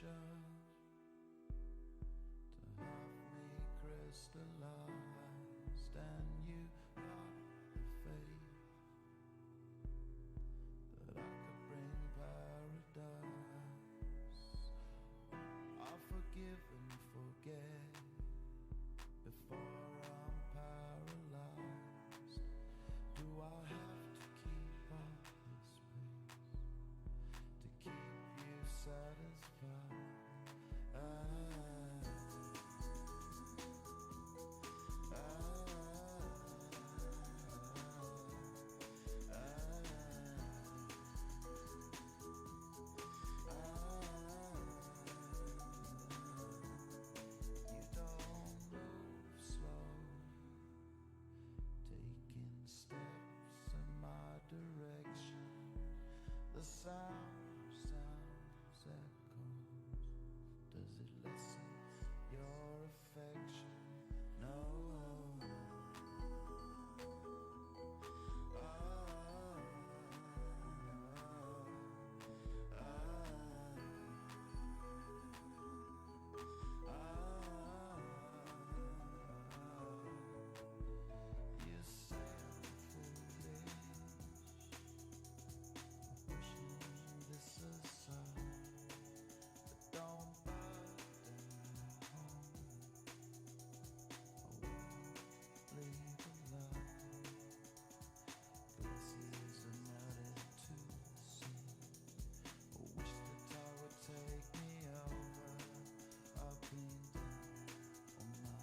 to have me crystallized, and you have the faith that I could bring paradise. I'll forgive and forget before I'm paralyzed. Do I have to keep up this pace to keep you satisfied? You don't move slow, taking steps in my direction. The sound echoes. Does it lessen your affection? No. You say I'm foolish, pushing this aside, but don't back down. I won't leave alive. Glaciers are melted to the sea. I wish the tide would take me over. I've been down on my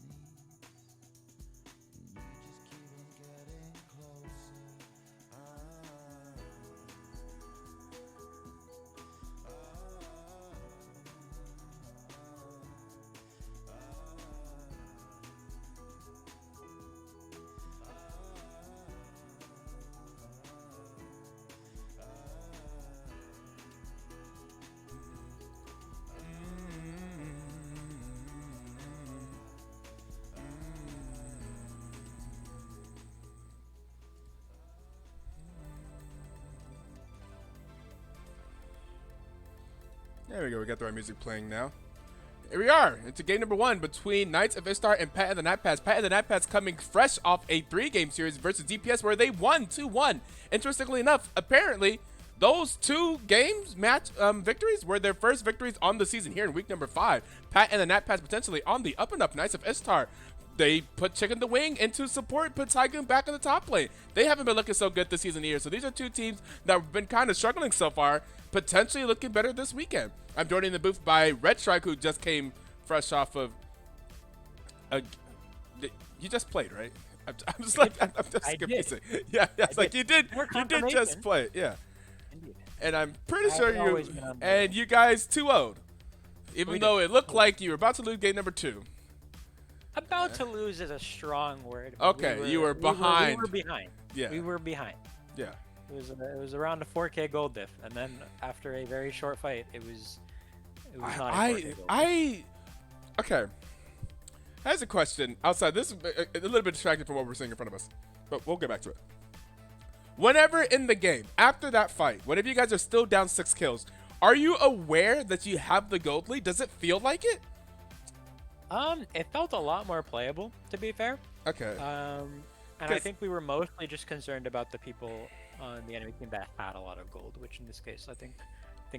knees, and you just keep on getting closer. There we go. We got the right music playing now. Here we are. It's a game number one between Knights of Ishtar and Pat and the Night Pads. Pat and the Night Pads coming fresh off a 3-game series versus DPS where they won 2-1. Interestingly enough, apparently, those 2 games victories were their first victories on the season here in week number 5. Pat and the Night Pads potentially on the up and up. Knights of Ishtar, they put Chicken the Wing into support, put Tygoon back in the top lane. They haven't been looking so good this season either. So these are 2 teams that have been kind of struggling so far, potentially looking better this weekend. I'm joined in the booth by Red Strike, who just came fresh off of you just played, right? I'm just like, I'm just I confusing. did. Yeah, it's like you did More just confirmation. play, yeah. Indeed. And I'm pretty I sure haven't you always been on the- and you guys 2-0'd, even We though did. it looked like you were about to lose game number 2. About to lose is a strong word. Okay, you were behind. We were behind. Yeah. We were behind. Yeah. It was around a 4K gold diff, and then after a very short fight, it was not a 4K gold diff. Okay. Here's a question outside. This is a little bit distracted from what we're seeing in front of us, but we'll get back to it. Whenever in the game, after that fight, whenever you guys are still down 6 kills, are you aware that you have the gold lead? Does it feel like it? It felt a lot more playable, to be fair. Okay. And I think we were mostly just concerned about the people on the enemy team that had a lot of gold, which in this case, I think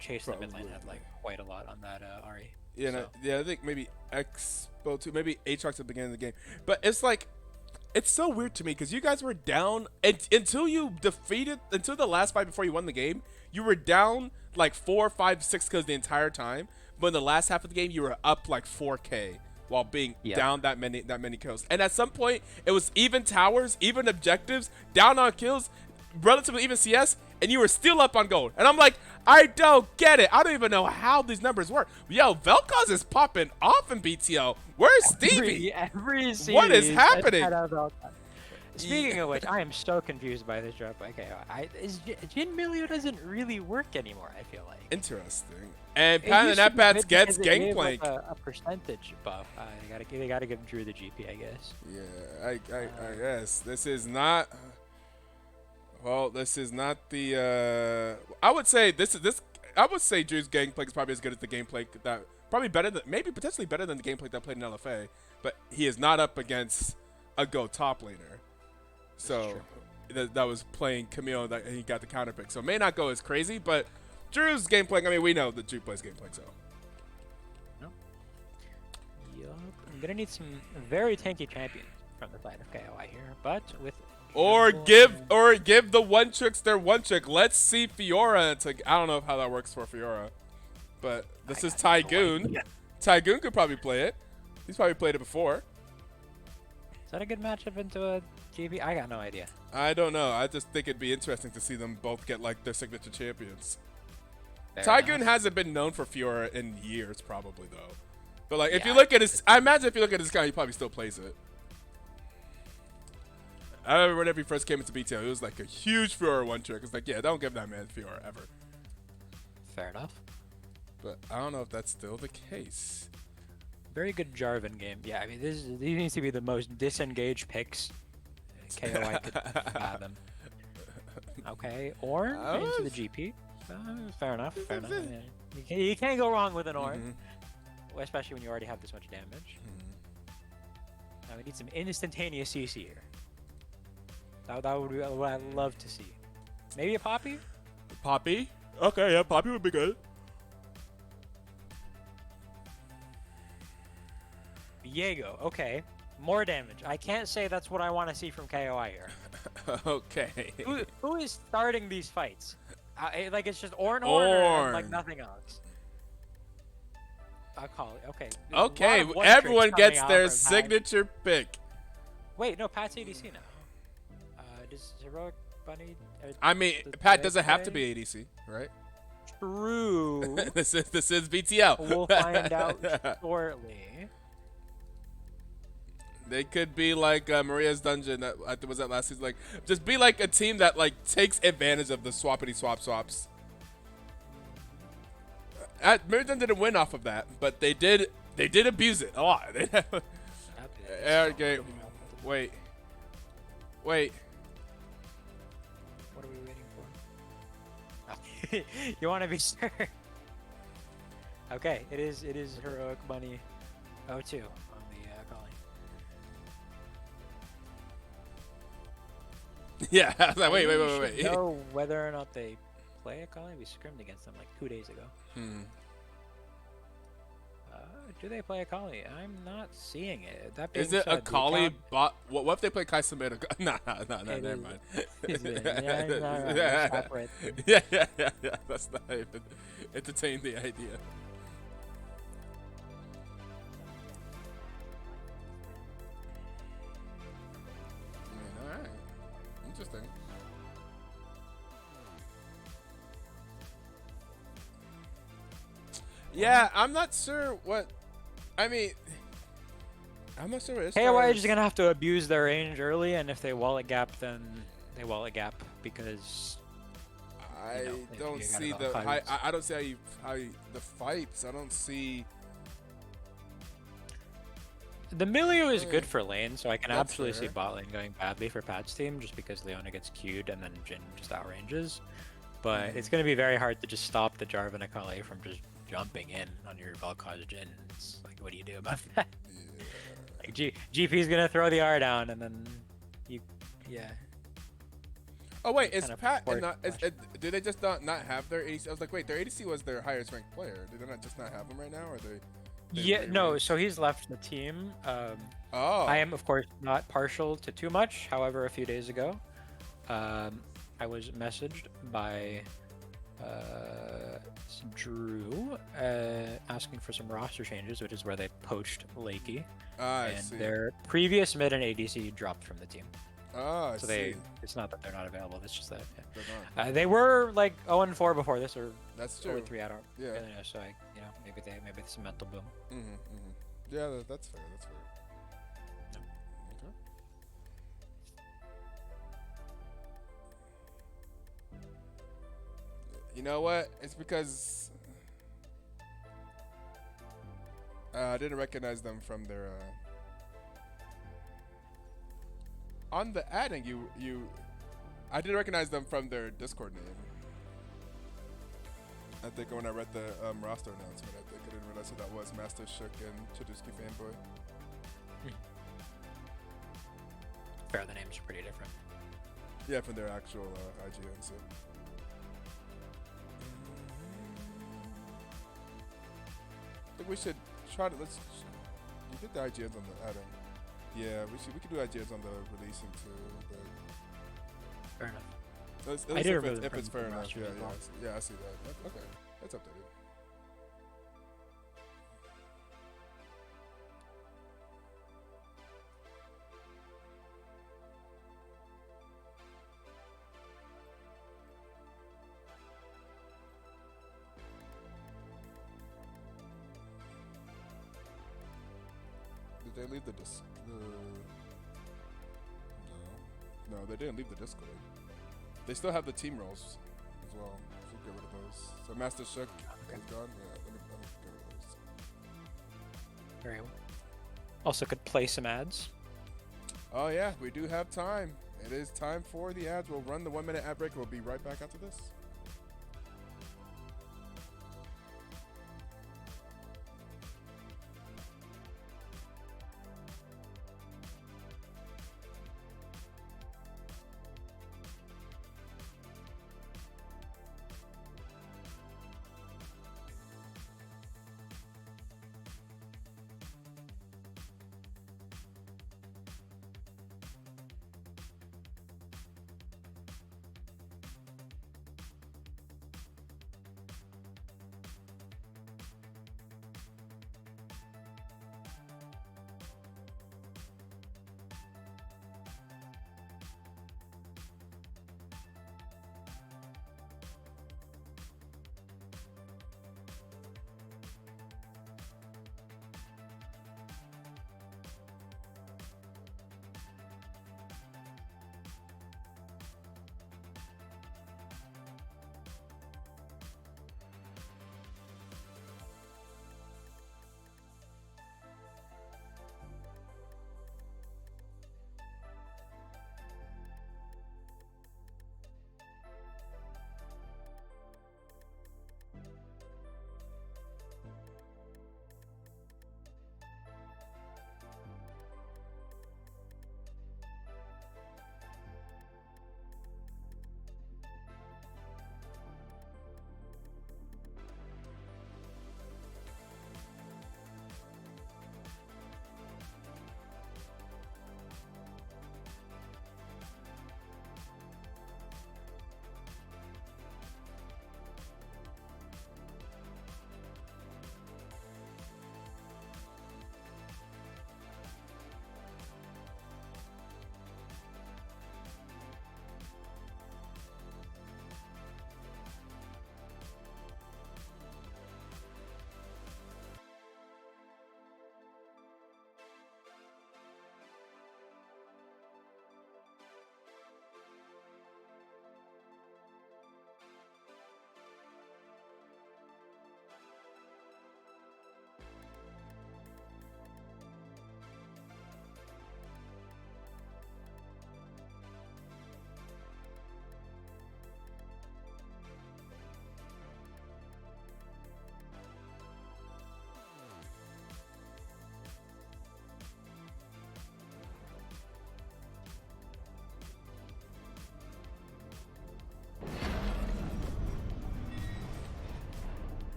Chase in the mid lane had like quite a lot on that Ari. Yeah, so. I think maybe Expo too, maybe Aatrox at the beginning of the game. But it's like, it's so weird to me because you guys were down until the last fight before you won the game. You were down like 4, 5, 6 kills the entire time. But in the last half of the game, you were up like 4K while being down that many kills. And at some point, it was even towers, even objectives, down on kills, relatively even CS, and you were still up on gold. And I'm like, I don't get it. I don't even know how these numbers work. Yo, Vel'Koz is popping off in BTL. Where's Stevie? Every What is happening? Speaking of which, I am so confused by this drop by KO. Jin Milio doesn't really work anymore, I feel like. Interesting. And Pat and Napats gets Gangplank. A percentage buff. They gotta give Drew the GP, I guess. Yeah, I guess. This is not... Well, this is not the... I would say this I would say Drew's gameplay is probably as good as the gameplay that probably better than maybe potentially better than the gameplay that played in LFA, but he is not up against a Go top laner. So that was playing Camille that he got the counter pick. So it may not go as crazy, but Drew's gameplay. I mean, we know that Drew plays gameplay, so. Yup. I'm gonna need some very tanky champions from the side of KOI here, but with Or give the one tricks their one trick. Let's see Fiora. I don't know how that works for Fiora, but this is Tygoon. Tygoon could probably play it. He's probably played it before. Is that a good matchup into a GB? I got no idea. I don't know. I just think it'd be interesting to see them both get like their signature champions. Fair Tygoon enough. hasn't been known for Fiora in years, probably though. But like, if you look at his, I imagine if you look at his guy, he probably still plays it. I remember whenever he first came into BTL, it was like a huge Fiora one trick. It's like, yeah, don't give that man Fiora ever. Fair enough. But I don't know if that's still the case. Very good Jarvan game. Yeah, I mean, these needs to be the most disengaged picks KOI could fathom. Okay, Ornn into the GP. Fair enough. Fair enough. Yeah. You can't go wrong with an Ornn, especially when you already have this much damage. Now we need some instantaneous CC here. That would be what I'd love to see. Maybe a Poppy? Poppy? Okay, yeah, Poppy would be good. Viego, okay. More damage. I can't say that's what I want to see from KOI here. Okay. Who is starting these fights? Like, it's just Ornn Ornn. or like nothing else? I'll call it. Okay. Okay, There's a lot of one everyone tricks coming gets out their from Pat. signature pick. Wait, no, Pat's ADC now. Does Heroic Bunny... I mean, Pat doesn't have to be ADC, right? True. this is BTL. We'll find out shortly. They could be like Maria's Dungeon. Was that last season? Like, just be like a team that like takes advantage of the swappity swaps. Maria's Dungeon didn't win off of that, but they did abuse it a lot. Okay, wait. What are we waiting for? You want to be sure? Okay, it is Heroic Bunny 02 on the calling. Yeah, I was like, wait. We should know whether or not they play a calling. We scrimmed against them like 2 days ago. Do they play a Kali? I'm not seeing it. That being Is it said, a Kali bot? What if they play Kai Sameda? Nah, never mind. Yeah. That's not even entertain the idea. Alright. Interesting. Yeah, I'm not sure what. I mean, I'm not sure what KOI is just gonna have to abuse their range early, and if they wallet gap, then they wallet gap because. I don't see the. I don't see how the fights. I don't see. The milieu is good for lane, so I can That's absolutely see fair. bot lane going badly for Pat's team, just because Leona gets queued and then Jhin just outranges. But it's gonna be very hard to just stop the Jarvan Akali from just jumping in on your Vel'Koz Jhin. It's like, what do you do about that? Like GP's gonna throw the R down, and then yeah. Oh wait, is kind of Pat forced not? flash. Did they just not have their ADC? I was like, wait, their ADC was their highest ranked player. Did they not just not have him right now, or they Yeah, no. re-ranked? So he's left the team. Oh. I am, of course, not partial to too much. However, a few days ago, I was messaged by Drew asking for some roster changes, which is where they poached Lakey, I and see. their previous mid and ADC dropped from the team. Oh, I So see. it's not that they're not available. It's just that They're not. they were like 0-4 before this, or That's true. 0-3. I don't Yeah. really know. So maybe it's a mental boom. Yeah, that's fair. That's fair. Okay. You know what? It's because I didn't recognize them from their. On the adding, I didn't recognize them from their Discord name. I think when I read the roster announcement, I think I didn't realize who that was. Master Shook and Chiduski Fanboy. Fair, the names are pretty different. Yeah, from their actual IGNs. Yeah. I think we should try to you did the IGNs on the Adam. Yeah, we could do IGNs on the release into the. Fair enough. I did if it's fair enough. Yeah, I see that. Okay, that's updated. Did they leave the disc? No, they didn't leave the Discord. They still have the team roles as well. So get rid of those. So Master Shook is gone. Yeah, let me get rid of those. Very well. Also could play some ads. Oh yeah, we do have time. It is time for the ads. We'll run the 1 minute ad break. We'll be right back after this.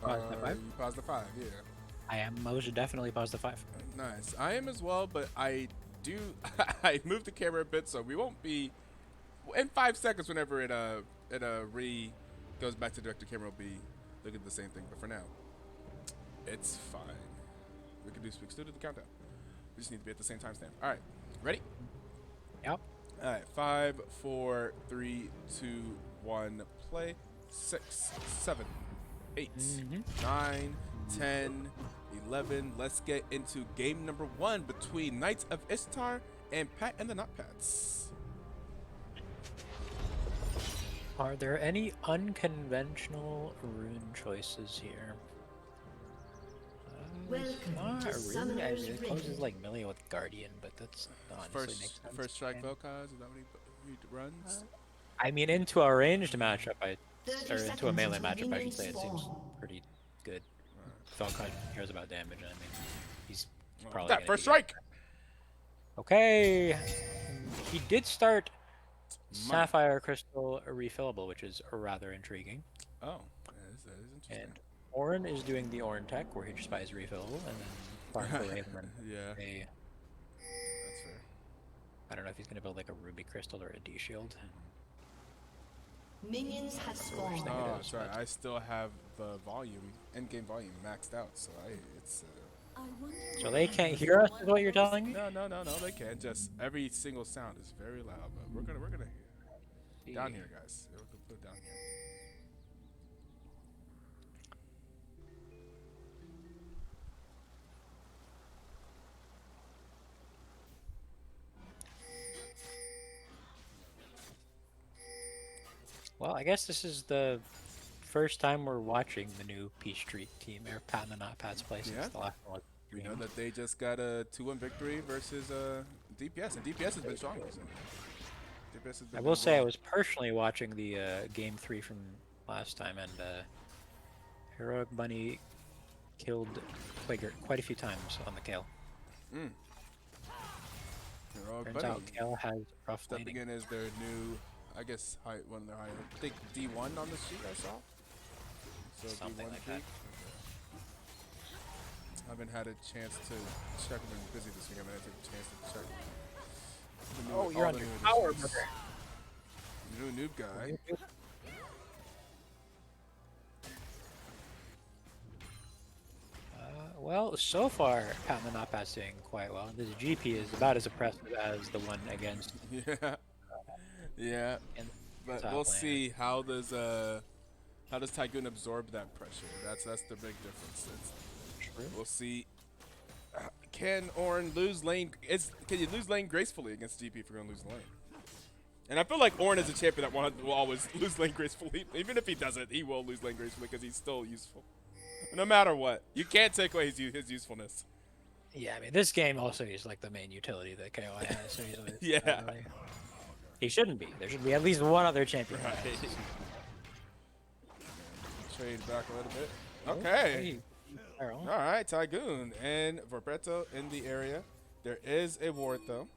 Pause the 5? You paused the 5, yeah. I am most definitely pause the 5. Nice. I am as well, but I do. I moved the camera a bit, so we won't be in 5 seconds. Whenever it goes back to director camera, we'll be looking at the same thing. But for now, it's fine. We can still do the countdown. We just need to be at the same timestamp. All right, ready? Yep. All right, 5, 4, 3, 2, 1, play. 6, 7, 8, 9, 10, 11. Let's get into game number 1 between Knights of Ishtar and Pat and the Notpads. Are there any unconventional rune choices here? Welcome Not to really. I Summoner's mean, it closes Rift. like Melee with Guardian, but that's honestly makes sense. First strike Okay. Vel'Koz, is that what he runs? I mean, into a ranged matchup, 30 or into a seconds melee until matchup, I should minions say, it seems spawn. pretty good. Falcon cares about damage, and I mean, he's Oh, probably that gonna first be strike! okay. He did start Money. Sapphire Crystal refillable, which is rather intriguing. Oh, that is interesting. And Orin is doing the Orin tech, where he just buys refillable, and then farms for Raven. Yeah, A, that's fair. I don't know if he's gonna build like a Ruby Crystal or a D Shield. Minions have spawned. think it Oh, is, sorry, but- I still have the volume, end-game volume maxed out, so it's... So they can't hear us, is what you're telling me? No, they can't. Just every single sound is very loud, but we're gonna hear. Down here, guys. We'll put it down here. Well, I guess this is the first time we're watching the new Peachtree team, or Pat and the Not Pat's play since Yeah. the last one was We know streamed. that they just got a 2-1 victory versus DPS, and DPS has been strong recently. DPS has been I will doing say I well. was personally watching the game 3 from last time, and Heroic Bunny killed quite a few times on the Kale. Heroic Turns out Bunny Kale has rough stepping laning. in as their new, I guess, one of their higher. I think D1 on the sheet I saw. So Something D1 like that. peak. I haven't had a chance to check. I've been busy this week. I haven't had a chance to check. Oh, you're all on the your new power, additions. brother. New noob guy. Well, so far, Pat and the Not Pat's doing quite well. This GP is about as impressive as the one against. Yeah, yeah. And But top we'll laner. see how does Tygoon absorb that pressure. That's the big difference. We'll see. Can Ornn lose lane? Can you lose lane gracefully against GP if you're gonna lose the lane? And I feel like Ornn is a champion that will always lose lane gracefully. Even if he doesn't, he will lose lane gracefully because he's still useful. No matter what, you can't take away his usefulness. Yeah, I mean, this game also is like the main utility that KOI has. So he's always, Yeah. really- He shouldn't be. There should be at least one other champion. Right. Trade back a little bit. Okay. Carol. All right, Tygoon and Vorbeto in the area. There is a ward though.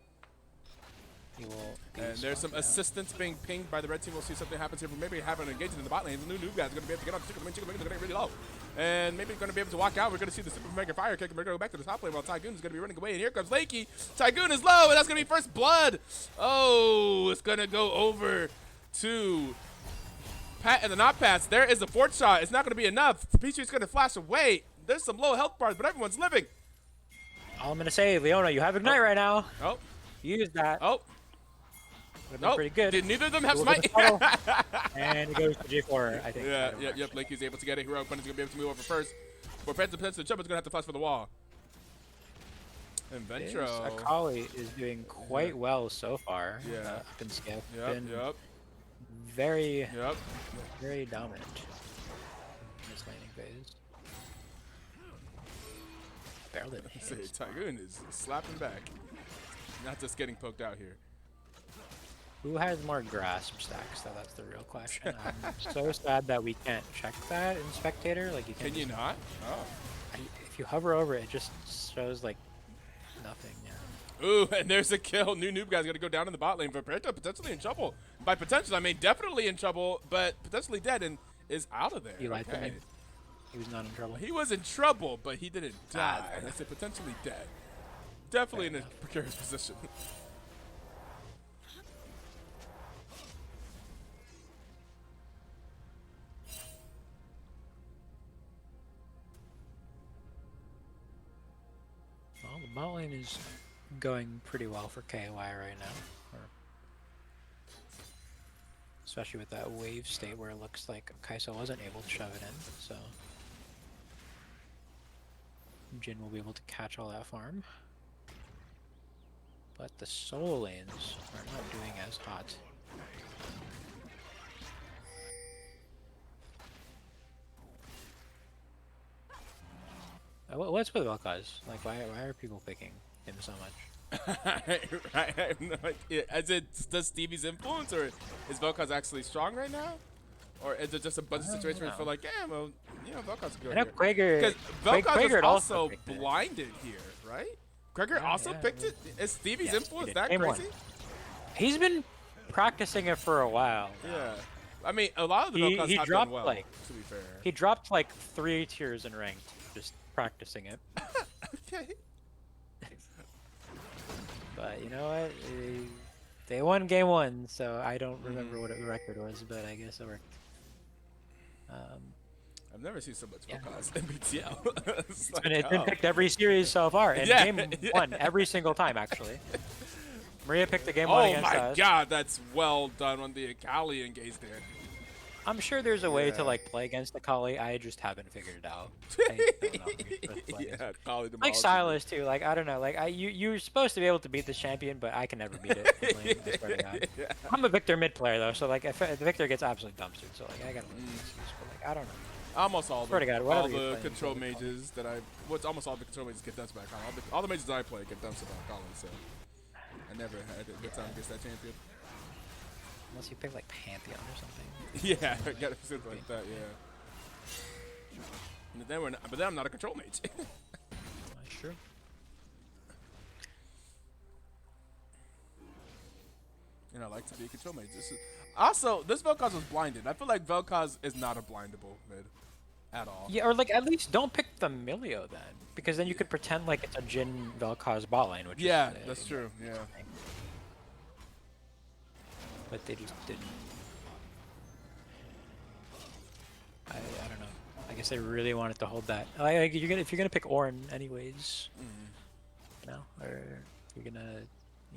He will be And there's some swapped out. assistance being pinged by the red team. We'll see something happens here. But maybe have an engagement in the bot lane. The new guys are going to be able to get on the chicken wing. Chicken wing is going to get really low. And maybe going to be able to walk out. We're going to see the Super Mega Fire kick. And we're going to go back to the top lane while Tygoon is going to be running away. And here comes Lakey. Tygoon is low. And that's going to be first blood. Oh, it's going to go over to Pat and the Not Pats. There is a fourth shot. It's not going to be enough. Peachtree's going to flash away. There's some low health bars, but everyone's living. All I'm gonna say, Leona, you have Ignite right now. Oh, Use that. oh. Would've been Nope. pretty good. Did neither of them have We'll go smite? to Puddle. And it goes to J4, I think. Yeah, yep. Lakey's able to get it. Heroic Bunny's gonna be able to move over first. But potentially Chubbard's gonna have to flash for the wall. And Ventro. Akali is doing quite well so far. Yeah. Up in scale. Yep, Been yep, very, yep. very dominant in this laning phase. Barely. See, Tygoon is slapping back. Not just getting poked out here. Who has more grasp stacks, though? That's the real question. I'm so sad that we can't check that in Spectator. Like, you Can can't you just- not? Oh. If you hover over it, it just shows, like, nothing. Yeah. Ooh, and there's a kill. New noob guy's gonna go down in the bot lane. Vampirito potentially in trouble. By potential, I mean definitely in trouble, but potentially dead and is out of there. You like okay. that? He was not in trouble. He was in trouble, but he didn't die. fair I said potentially dead. Definitely in Fair a enough. precarious position. Well, the bot lane is going pretty well for KOI right now. Especially with that wave state where it looks like Kai'Sa wasn't able to shove it in, so Jhin will be able to catch all that farm. But the solo lanes are not doing as hot. What's with Vel'Koz? Like, why are people picking him so much? Right, I have no idea. Is it does Stevie's influence, or is Vel'Koz actually strong right now? Or is it just a bunch of situations where you feel like, yeah, well, you know, Vel'Koz's good I know here? Quaker. Because Vel'Koz was Quaker also picked it. blinded here, right? Quaker Yeah, also yeah, picked yeah. it? Is Stevie's Yes, influence he did. that Game crazy? one. He's been practicing it for a while. Yeah. I mean, a lot of the He Vel'Koz have dropped done well, like to be fair. he dropped like 3 tiers in ranked just practicing it. Okay. But you know what? They won game one, so I don't remember what the record was, but I guess it worked. I've never seen so much Yeah. Vel'Koz in BTL. It's like, It's been oh. picked every series so far, and Yeah, game yeah. one every single time actually. Maria picked the game one Oh against my us. god, that's well done on the Akali engaged there. I'm sure there's a way Yeah. to like play against Akali. I just haven't figured it out. I don't know. Yeah, Akali Like demolished Silas too. Like I don't know. Like you're supposed to be able to beat this champion, but I can never beat it. in lane, I swear to God. Yeah. I'm a Victor mid player though, so like if Victor gets absolutely dumpstered, so like I gotta make an excuse. But like I don't know. Almost all Swear to God, all whatever you're the playing, control it's Akali. mages that what's almost all the control mages get dumped by Akali. All the mages that I play get dumped by Akali, so I never had a good time against that champion. Unless you pick like Pantheon or something. Yeah, I gotta do something like that, yeah. But then I'm not a control mage. That's true. And I like to be a control mage. Also, this Vel'Koz was blinded. I feel like Vel'Koz is not a blindable mid at all. Yeah, or like at least don't pick the Milio then, because then you could pretend like it's a Jin Vel'Koz bot lane, which Yeah, is, that's true. Yeah. But they just didn't. I don't know. I guess they really wanted to hold that. Like if you're gonna pick Ornn anyways, you know, or you're gonna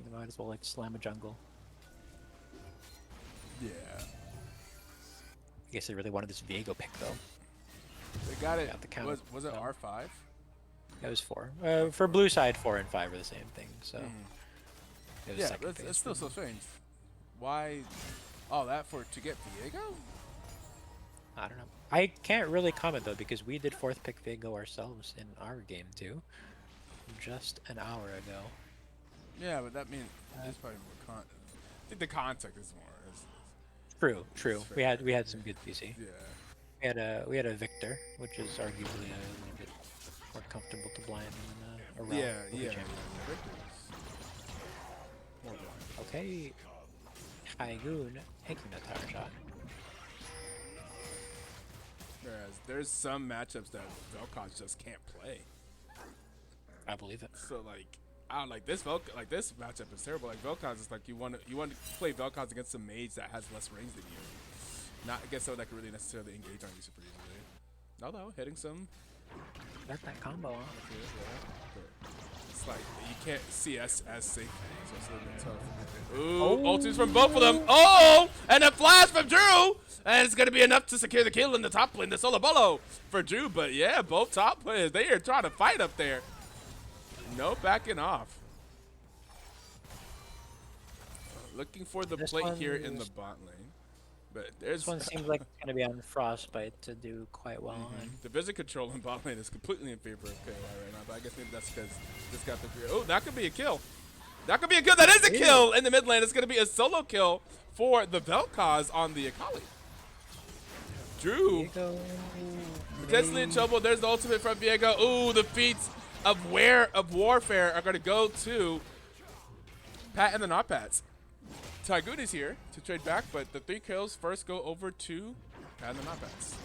you might as well like slam a jungle. Yeah. I guess they really wanted this Viego pick though. They got it. Got the counter. Was it R5? That was 4. For blue side, 4 and 5 are the same thing. So it was Yeah, second but phase it's for still them. so strange. Why all that to get Viego? I don't know. I can't really comment though because we did 4th pick Viego ourselves in our game too, just an hour ago. Yeah, but that means there's probably more I think the context is more. True. We had some good PC. Yeah. We had a Victor, which is arguably a little bit more comfortable to blind than a Rel Yeah, with a yeah. champion. More blind. Okay, Tygoon taking the tower shot. Whereas there's some matchups that Vel'Koz just can't play. I believe it. So like, I don't like this this matchup is terrible. Like Vel'Koz is like you want to play Vel'Koz against a mage that has less range than you, not against someone that can really necessarily engage on you super easily. Although hitting some, Got that combo on. but it's like you can't CS as safe, so it's a little bit tough. Ooh, ultis from both of them. Oh, and a flash from Drew, and it's gonna be enough to secure the kill in the top lane, the solo bolo for Drew. But yeah, both top players, they are trying to fight up there. No backing off. Looking for the This plate here in the one's- bot lane. But there's This one seems like it's gonna be on Frostbite to do quite well on. the vision control in bot lane is completely in favor of KOI right now. But I guess maybe that's because this got the oh, that could be a kill. That could be a kill. That is a kill in the mid lane. It's gonna be a solo kill for the Vel'Koz on the Akali. Drew Viego, potentially in trouble. There's the ultimate from Viego. Ooh, the feats of warfare are gonna go to Pat and the Not Pats. Tygoon is here to trade back, but the 3 kills first go over to Pat and the Not Pats.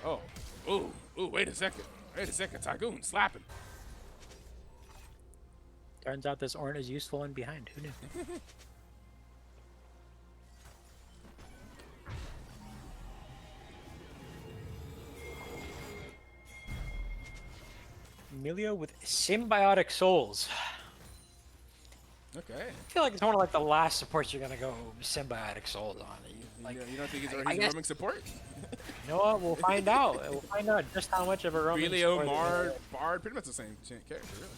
Oh, ooh, wait a second. Tygoon slapping. Turns out this Ornn is useful and behind. Who knew? Milio with symbiotic souls. Okay. I feel like it's one of like the last supports you're gonna go symbiotic souls on. Like, you don't think he's I he's guess- roaming support? you know what? We'll find out. We'll find out just how much of a roaming Relio, support Mar, is. Bard, pretty much the same character, really.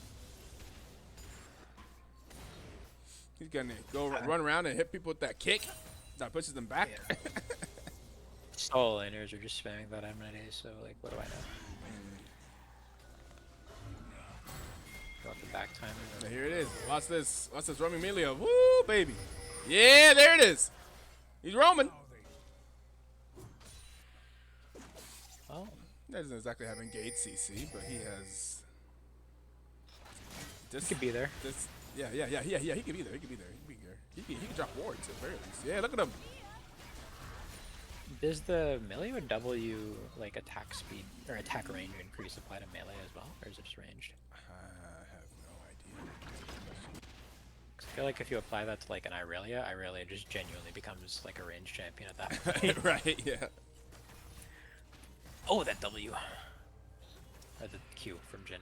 He's gonna go run around and hit people with that kick that pushes them back. Solo laners are just spamming that M90, so like, what do I know? exact time. Yeah, here it is. Watch this. Watch this. Roaming Emilio. Woo, baby. Yeah, there it is. He's roaming. Oh, He doesn't exactly have engaged CC, but he has. he could be there. Yeah. He could be there. He could be there. He could drop wards at the very least. Yeah, look at him. Does the melee or W like attack speed or attack range increase apply to melee as well, or is it just ranged? I have no idea. 'Cause I feel like if you apply that to like an Irelia just genuinely becomes like a ranged champion at that point. Right, yeah. Oh, that W. Or the Q from Jin.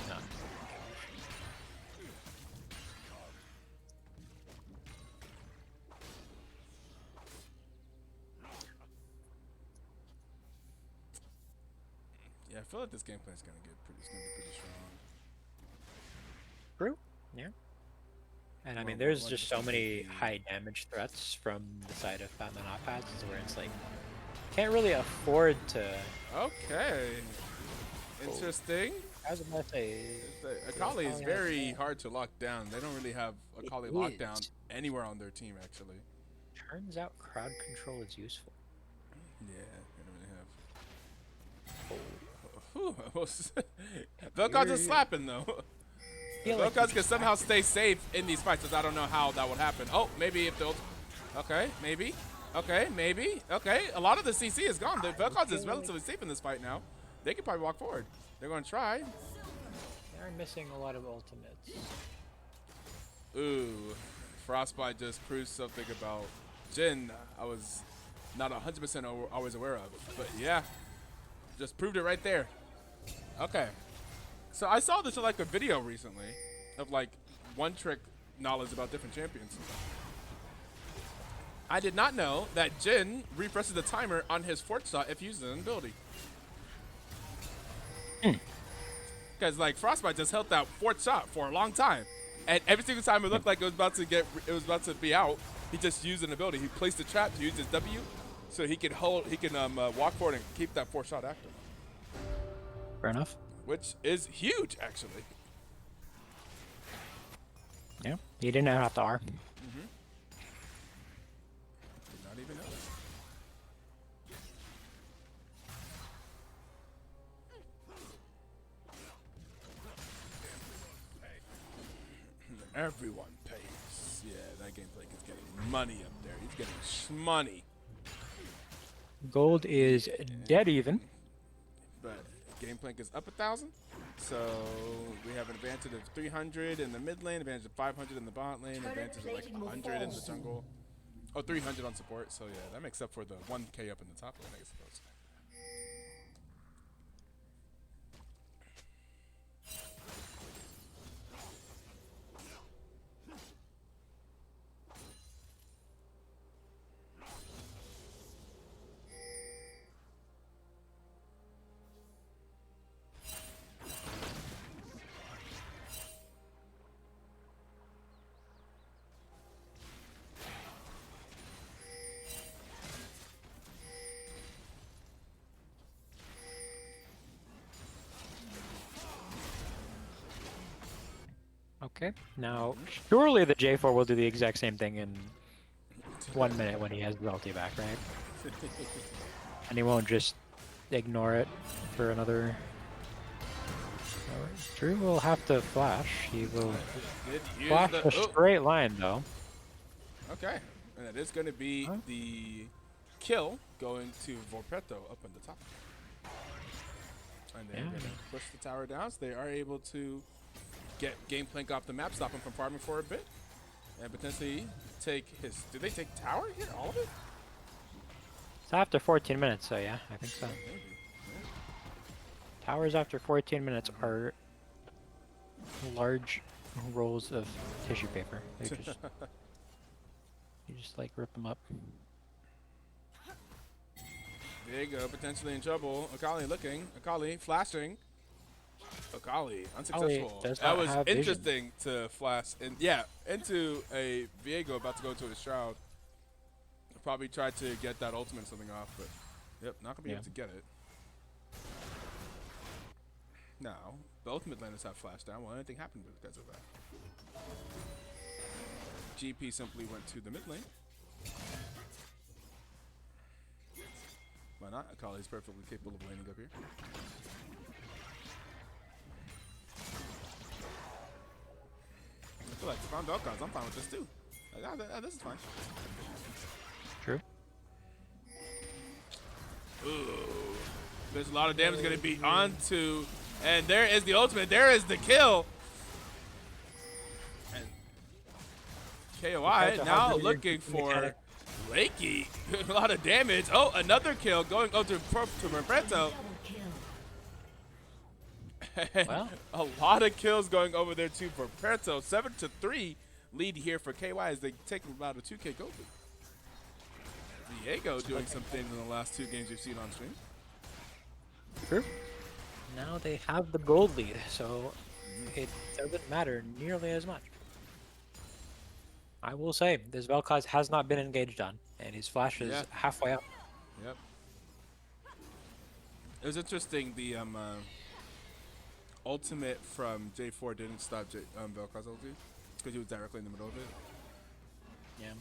No. Yeah, I feel like this gameplay is gonna be pretty strong. True. Yeah. And I mean, Well, there's like just the so many CC. high damage threats from the side of Batman off pads where it's like, can't really afford to. Okay. Interesting. I was about to say. Akali is Akali very has- hard to lock down. They don't really have Akali It lockdown is. anywhere on their team, actually. Turns out crowd control is useful. Yeah, they don't really have. Whew, almost. Vel'Koz is slapping though. Feel like Vel'Koz you can somehow stay safe in these fights, because I don't know how that would happen. Oh, maybe if they'll. Okay, maybe. Okay, maybe. Okay, a lot of the CC is gone. The Vel'Koz is relatively safe in this fight now. They could probably walk forward. They're going to try. They're missing a lot of ultimates. Ooh, Frostbite just proved something about Jin I was not 100% always aware of. But yeah, just proved it right there. Okay. So I saw this in like a video recently of like one trick knowledge about different champions. I did not know that Jin refreshes the timer on his fort shot if using an ability. Because like Frostbite just held that fourth shot for a long time, and every single time it looked like it was about to be out, he just used an ability. He placed a trap to use his W, so he can walk forward and keep that fourth shot active, Fair enough. which is huge actually. Yeah. He didn't have to R. Did not even know. Everyone pays. Yeah, that gameplay is getting money up there. He's getting shmoney. Gold is dead even. But Gameplank is up 1,000. So we have an advantage of 300 in the mid lane, advantage of 500 in the bot lane, advantage of like 100 in the jungle. Oh, 300 on support. So yeah, that makes up for the 1k up in the top lane, I suppose. Okay. Now, surely the J4 will do the exact same thing in 1 minute when he has the ulti back, right? And he won't just ignore it for another. Drew will have to flash. He will Did use flash the- a straight line though. Okay, and that is going to be the kill going to Vorpetto up on the top. And they're Yeah. going to push the tower down, so they are able to get Gameplank off the map, stop him from farming for a bit, and potentially take his. Did they take tower here? All of it? It's after 14 minutes, so yeah, I think so. Maybe. Towers after 14 minutes are large rolls of tissue paper. They're just you just like rip them up. There you go, potentially in trouble. Akali looking. Akali flashing. Akali unsuccessful. does That not was have vision. interesting to flash and yeah, into a Viego about to go to his shroud. Probably tried to get that ultimate something off, but yep, not gonna be able to get it. Now, both mid laners have flash down. Well, anything happened because of that. GP simply went to the mid lane. Why not? Akali's perfectly capable of laning up here. I feel like if I'm Vel'Koz, I'm fine with this too. Like, this is fine. True. Ooh. There's a lot of damage going to be onto, and there is the ultimate. There is the kill. And KOI now looking for Lakey. A lot of damage. Oh, another kill going over to Roberto. Well, a lot of kills going over there to Roberto. 7-3 lead here for KY as they take about a 2K gold lead. Diego doing some things in the last 2 games you've seen on stream. true. Now they have the gold lead, so it doesn't matter nearly as much. I will say, this Vel'Koz has not been engaged on, and his flash is halfway up. Yep. It was interesting, the ultimate from J4 didn't stop Vel'Koz ulti, because he was directly in the middle of it. Yeah.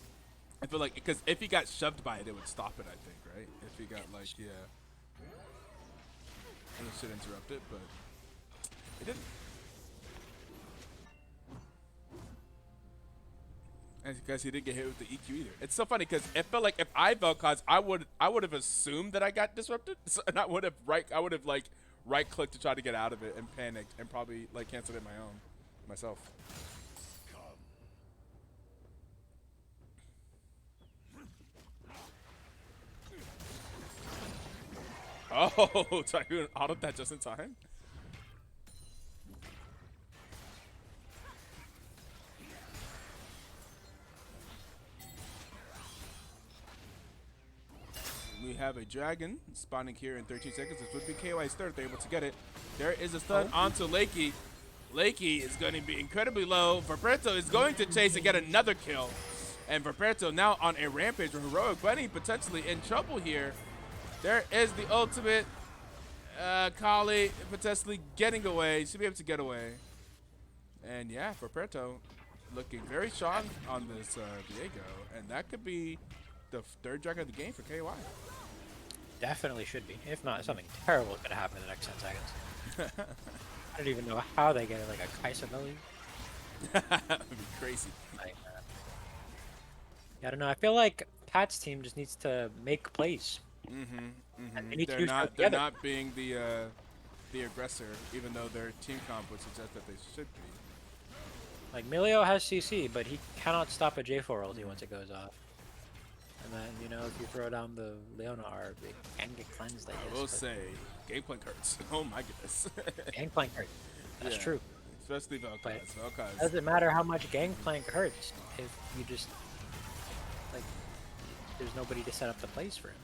I feel like, because if he got shoved by it, it would stop it, I think, right? If he got, like, yeah. And it should interrupt it, but it didn't. And because he didn't get hit with the EQ either. It's so funny because it felt like if I Vel'Koz, I would have assumed that I got disrupted, and I would have right clicked to try to get out of it and panicked and probably like canceled it myself. Oh, Tycoon autoed that just in time. We have a dragon spawning here in 13 seconds. This would be KY's third. They're able to get it. There is a stun onto Lakey. Lakey is going to be incredibly low. Roberto is going to chase and get another kill. And Roberto now on a rampage with Heroic Bunny potentially in trouble here. There is the ultimate. Kali potentially getting away. Should be able to get away. And yeah, Roberto looking very strong on this Diego. And that could be the third dragon of the game for KY. Definitely should be. If not, something terrible is going to happen in the next 10 seconds. I don't even know how they get it, like a Kai'Sa Belly. That would be crazy. Like, I don't know. I feel like Pat's team just needs to make plays. They're not being the aggressor, even though their team comp would suggest that they should be. Like, Milio has CC, but he cannot stop a J4 ulti once it goes off. And then, you know, if you throw down the Leona R, it can get cleansed like this. I will say, Gangplank hurts. Oh my goodness. Gangplank hurts. That's true. Especially Vel'Koz. It doesn't matter how much Gangplank hurts if you just, like, there's nobody to set up the place for him.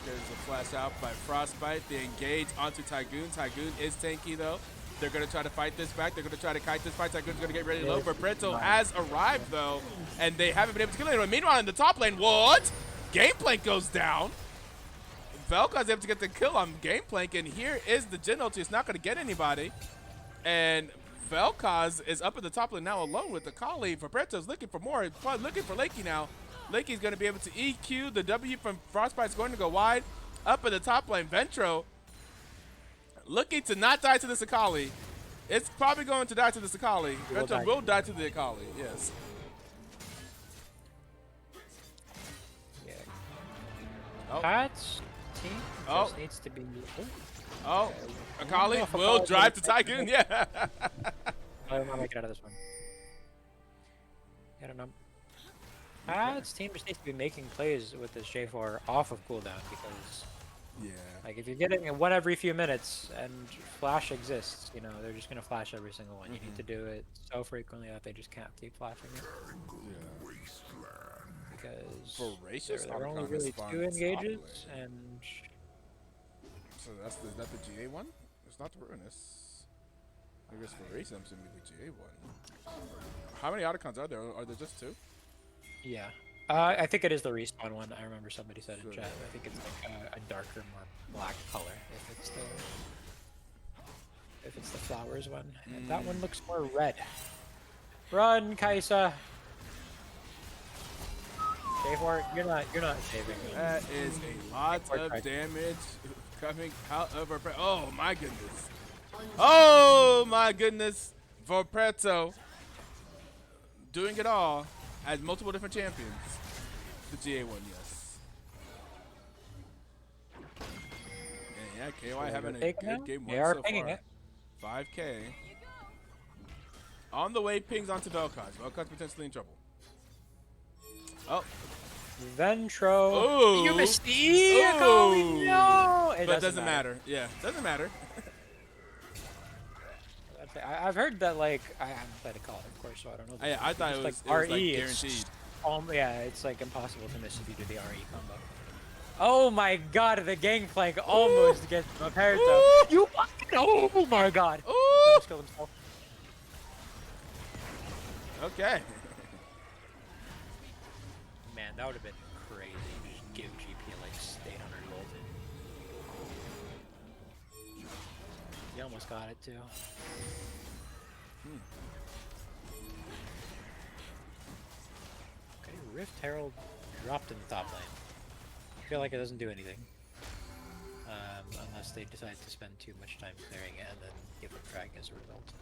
There's a flash out by Frostbite. They engage onto Tygoon. Tygoon is tanky though. They're going to try to fight this back. They're going to try to kite this fight. Tygoon's going to get ready low. Roberto has arrived though, and they haven't been able to kill anyone. Meanwhile, in the top lane, what? Gameplank goes down. Vel'Koz able to get the kill on Gameplank, and here is the Jhin ulti. It's not going to get anybody. And Vel'Koz is up in the top lane now alone with the Kali. Roberto's looking for more. Looking for Lakey now. Lakey's going to be able to EQ. The W from Frostbite's going to go wide. Up in the top lane, Ventro looking to not die to this Akali. It's probably going to die to this Akali. Ventro will die to the Akali, yes. Yeah. Oh. Pat's team just needs to be... Akali will drive to Tycoon, yeah. I'm not making it out of this one. I don't know. Pat's team just needs to be making plays with this J4 off of cooldown because, like, if you're getting it one every few minutes and flash exists, you know, they're just gonna flash every single one. You need to do it so frequently that they just can't keep flashing it. Because there are only really 2 engages, and so that's is that the GA one? It's not the Ruinous. I guess for race, I'm assuming the GA one. How many Autocons are there? Are there just 2? Yeah. I think it is the respawn one. I remember somebody said in chat. I think it's like a darker, more black color if it's the... if it's the flowers one. And that one looks more red. Run, Kaisa. J4, you're not saving me. That is a lot of damage coming out of her. Oh my goodness. Oh my goodness. Vorpreto doing it all as multiple different champions. The GA1, yes. And yeah, KY having a good game one so far. It. 5K. On the way, pings onto Vel'Koz. Vel'Koz potentially in trouble. Oh. Ventro. Ooh. You missed the eagle. No. But it doesn't matter. Yeah, doesn't matter. I've heard that, like, I haven't played a call, of course, so I don't know. I thought it was RE, like guaranteed. Yeah, it's like impossible to miss if you do the RE combo. Oh my god, the gangplank almost gets prepared though. You oh my god. Ooh. Almost killed himself. Okay. Man, that would have been crazy. Just give GP like 800 gold. He almost got it too. Okay, Rift Herald dropped in the top lane. I feel like it doesn't do anything. Unless they decide to spend too much time clearing it and then give them frag as a result.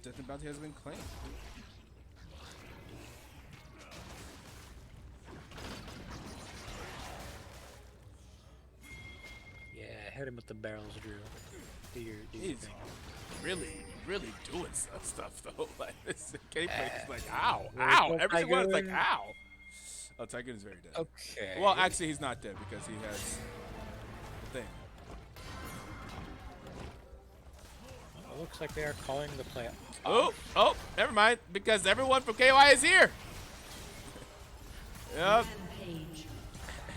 Death Bounty has been claimed. Yeah, hit him with the barrels, Drew. Do your He's thing. really doing some stuff though. Like this gameplay is like ow, ow. Every single one is like ow. Oh, Tycoon is very dead. Okay. Well, actually, he's not dead because he has the thing. It looks like they are calling the play. Oh, never mind, because everyone from KY is here. Yep.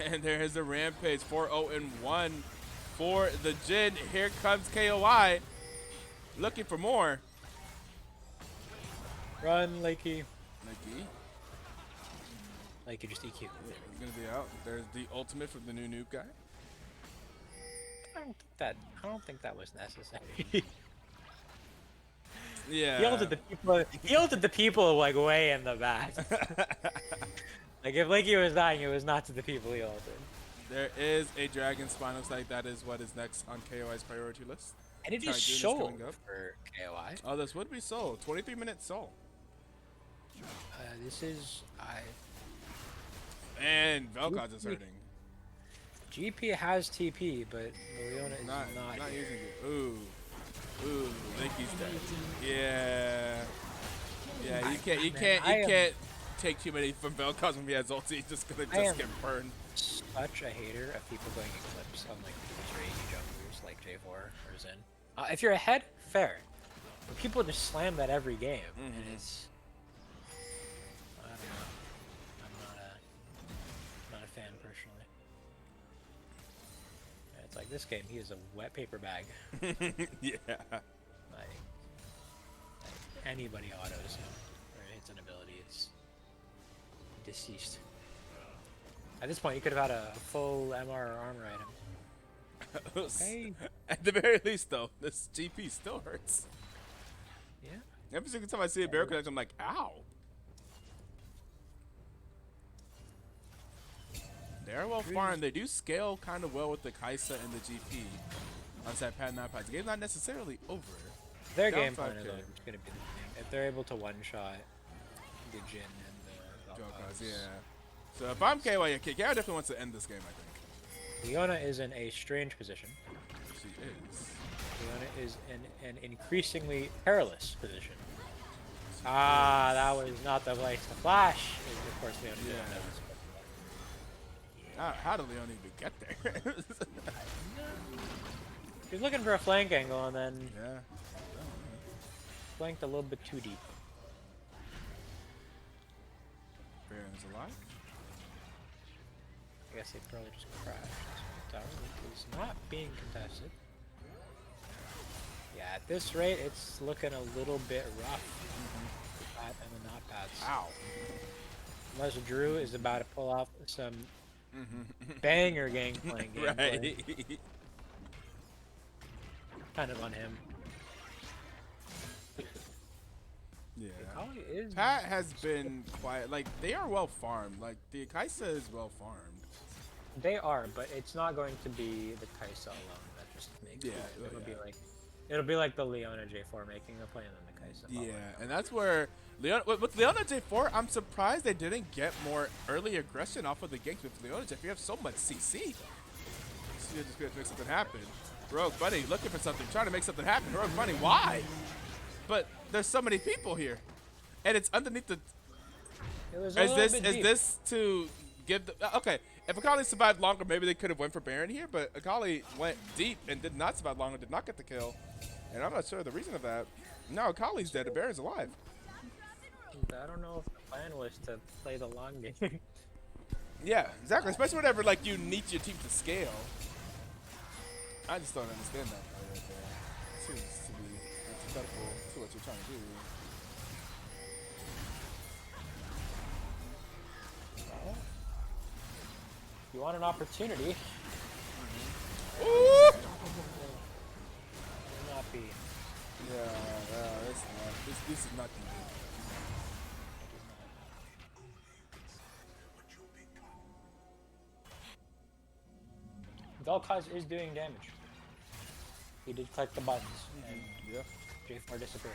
And there is a rampage. 4-0-1 for the Jin. Here comes KOI looking for more. Run, Lakey. Lakey. Lakey just EQ. Yeah, he's gonna be out. There's the ultimate from the new noob guy. I don't think that was necessary. Yeah. He ulted the people like way in the back. Like if Lakey was dying, it was not to the people he ulted. There is a dragon spawn. Looks like that is what is next on KOI's priority list. And it is sold for KOI. Oh, this would be sold. 23-minute soul. This is And Vel'Koz is hurting. GP has TP, but Leona is not using it. Ooh, Lakey's dead. Yeah. You can't take too many from Vel'Koz when he has ulti. He's just gonna get burned. Such a hater of people going Eclipse on like these ragey jumpers like J4 or Zen. If you're ahead, fair. But people just slam that every game, and it's I don't know. I'm not a fan personally. It's like this game, he is a wet paper bag. Yeah. Like anybody autos him or hits an ability, it's deceased. At this point, you could have had a full MR or armor item. Hey. At the very least, though, this GP still hurts. Yeah. Every single time I see a barrel connect, I'm like, ow. They're well farmed. They do scale kind of well with the Kaisa and the GP on side pad and not pads. The game's not necessarily over. Their game plan is going to be the same. If they're able to one-shot the Jin and the Vel'Koz, yeah. So if I'm KY, KY definitely wants to end this game, I think. Leona is in a strange position. She is. Leona is in an increasingly perilous position. That was not the place to flash. Of course, Leona didn't know this. How did Leona even get there? He's looking for a flank angle and then Yeah. flanked a little bit too deep. Baron's alive. I guess they probably just crashed. Tower is not being contested. Yeah, at this rate, it's looking a little bit rough. And the not pads. Ow. Unless Drew is about to pull off some banger Gangplank gameplay. Right. Kind of on him. Yeah. Akali is. Pat has been quiet. Like, they are well farmed. Like, the Kaisa is well farmed. They are, but it's not going to be the Kaisa alone that just makes it. It'll be like the Leona J4 making a play and then the Kaisa. Yeah, and that's where with Leona J4, I'm surprised they didn't get more early aggression off of the ganks with Leona J4. You have so much CC. So you're just gonna make something happen. Rogue Bunny looking for something, trying to make something happen. Rogue Bunny, why? But there's so many people here, and it's underneath the. Is this to give the okay? If Akali survived longer, maybe they could have went for Baron here, but Akali went deep and did not survive longer, did not get the kill. And I'm not sure the reason of that. No, Akali's dead, the Baron's alive. I don't know if the plan was to play the long game. Yeah, exactly. Especially whenever like you need your team to scale. I just don't understand that part right there. It seems to be antithetical to what you're trying to do. You want an opportunity? Ooh! Will not be. Yeah, it's not. This is not the Vel'Koz is doing damage. He did click the buttons and yeah. J4 disappeared.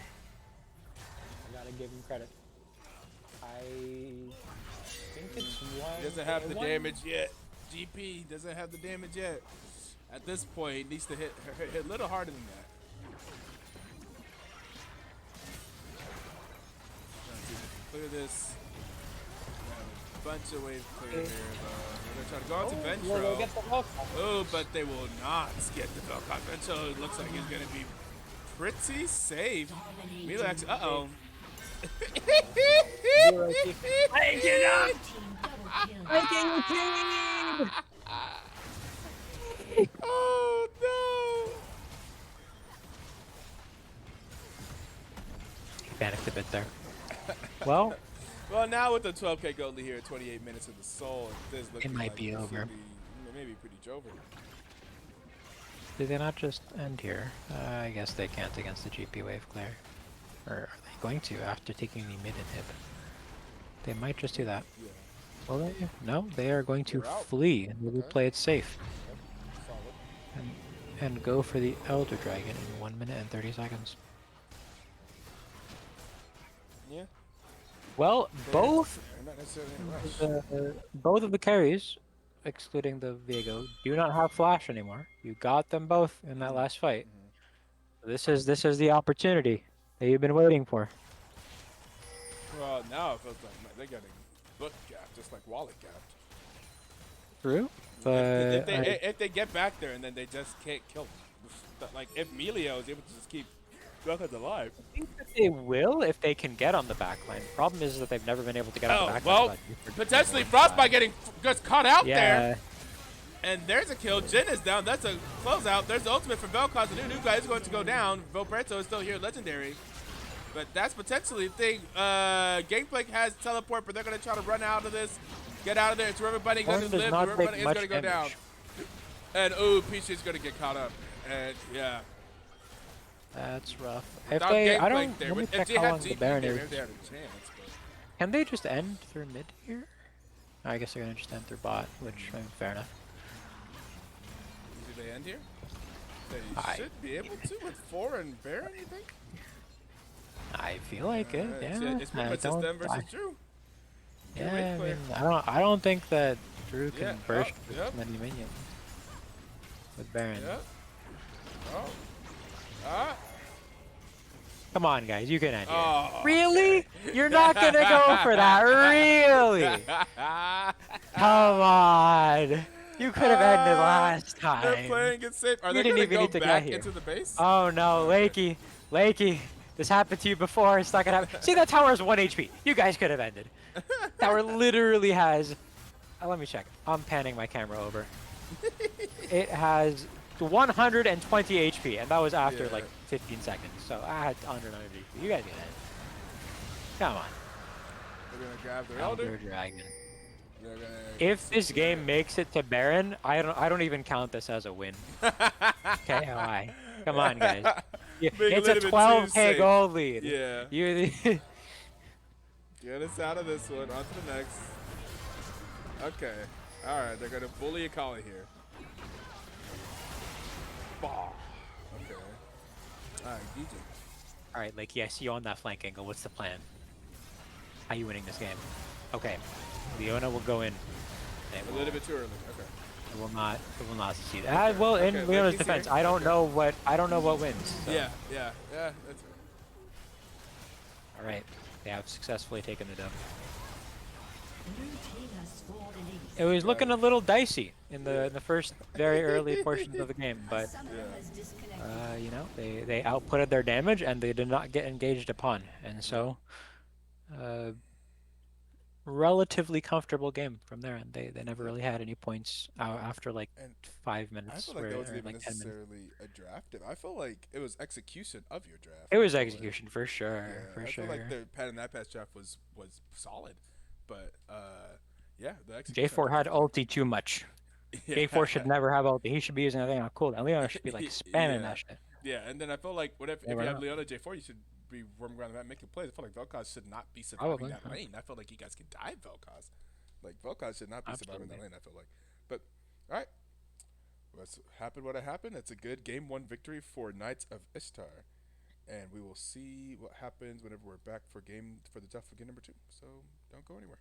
I gotta give him credit. I think it's one. He doesn't have the damage yet. GP doesn't have the damage yet. At this point, he needs to hit a little harder than that. Trying to see if we can clear this. We have a bunch of ways to clear here. They're trying to go into Ventro. We'll get the Vel'Koz. Oh, but they will not get the Vel'Koz. Ventro looks like he's going to be pretty safe. Milo actually, uh-oh. Break it up! Breaking team! Oh no! He panicked a bit there. Well, Now with the 12K gold lead here, 28 minutes of the soul, this looking might like be this over. could maybe pretty over. did they not just end here? I guess they can't against the GP wave clear. Or are they going to after taking the mid inhib? They might just do that. Yeah. Will they? No, they are going to They're out. flee and they will play it safe. Yep. Solid. And go for the Elder Dragon in 1 minute and 30 seconds. Yeah. Well, both They're not necessarily in a rush. both of the carries, excluding the Viego, do not have flash anymore. You got them both in that last fight. This is the opportunity that you've been waiting for. Well, now it feels like they're getting book gapped, just like wallet gapped. True, but If they get back there and then they just can't kill them. Like, if Melio is able to just keep Vel'Koz alive. I think that they will if they can get on the back line. Problem is that they've never been able to get on the back Well, line. potentially Frostbite getting just caught out Yeah. there. And there's a kill. Jin is down. That's a closeout. There's the ultimate for Vel'Koz. The new guy is going to go down. Vobreto is still here, legendary. But that's potentially the thing. Gangplank has teleport, but they're going to try to run out of this. Get out of there. It's everybody going to Horn does live. not Everybody take is much going to go down. damage. And ooh, Peach is going to get caught up. And yeah. That's rough. If Without they, I Gangplank don't. there, Let me if check they how had long the GP Baron there, is. maybe they had a chance. But Can they just end through mid here? I guess they're gonna just end through bot, which I mean, fair enough. do they end here? They I- should be able to with 4 and Baron, you think? I feel like it. Yeah. It's pretty much just them versus Drew. Yeah, wave I clear. mean, I don't think that Drew can Yeah, burst oh, with yep. many minions with Baron. Yep. Oh. Ah. Come on, guys, you can end Oh, it. Really? You're not gonna go for that, really? Come on. You could have ended last time. They're playing it safe. Are You they didn't going to even go need to get back here. into the base? Oh no, Lakey, this happened to you before. It's not gonna happen. See, that tower has 1 HP. You guys could have ended. Tower literally has. Let me check. I'm panning my camera over. It has 120 HP, and that was after Yeah. like 15 seconds. So I had under 100 HP. You guys get it. Come on. They're going to grab their Elder. Elder Dragon. They're gonna If this secure game makes it to Baron, I don't even count this as a win. KOI. Come on, guys. Yeah, Being a it's a little bit too 12k safe. gold lead. Yeah. You Get us out of this one. On to the next. Okay. All right. They're gonna bully Akali here. Bah. Okay. All right. GG. All right, like, yeah, I see you on that flank angle. What's the plan? How you winning this game? Okay, Leona will go in. A little bit too early. Okay. It will not. It will not succeed. Well, in Okay, Leona's Lake's defense, here. I don't Okay. know what. I don't know what wins. So. Yeah. Yeah. Yeah. That's right. All right, they have successfully taken the dub. It was looking a little dicey in the first very early portions of the game, but you know, they outputted their damage and they did not get engaged upon, and so relatively comfortable game from there. And they never really had any points after like And 5 I minutes feel like or that wasn't even like 10 minutes. necessarily a draft. I feel like it was execution of your draft. It was I feel like. execution for sure, Yeah, for I feel sure. like the Pat and that pass draft was solid, but yeah, the execution. J4 had ulti too much. Yeah. J4 should never have ulti. He should be using that thing on cooldown. Leona should be like spamming Yeah. that shit. Yeah, and then I feel like if you Never have know. Leona J4, you should be roaming around the map making plays. I feel like Vel'Koz should not be surviving Probably. that lane. I feel like you guys can dive Vel'Koz. Like Vel'Koz should not be surviving that lane. I feel like, but all right, what's happened? What happened? It's a good game 1 victory for Knights of Ishtar, and we will see what happens whenever we're back for the draft for game number 2. So don't go anywhere.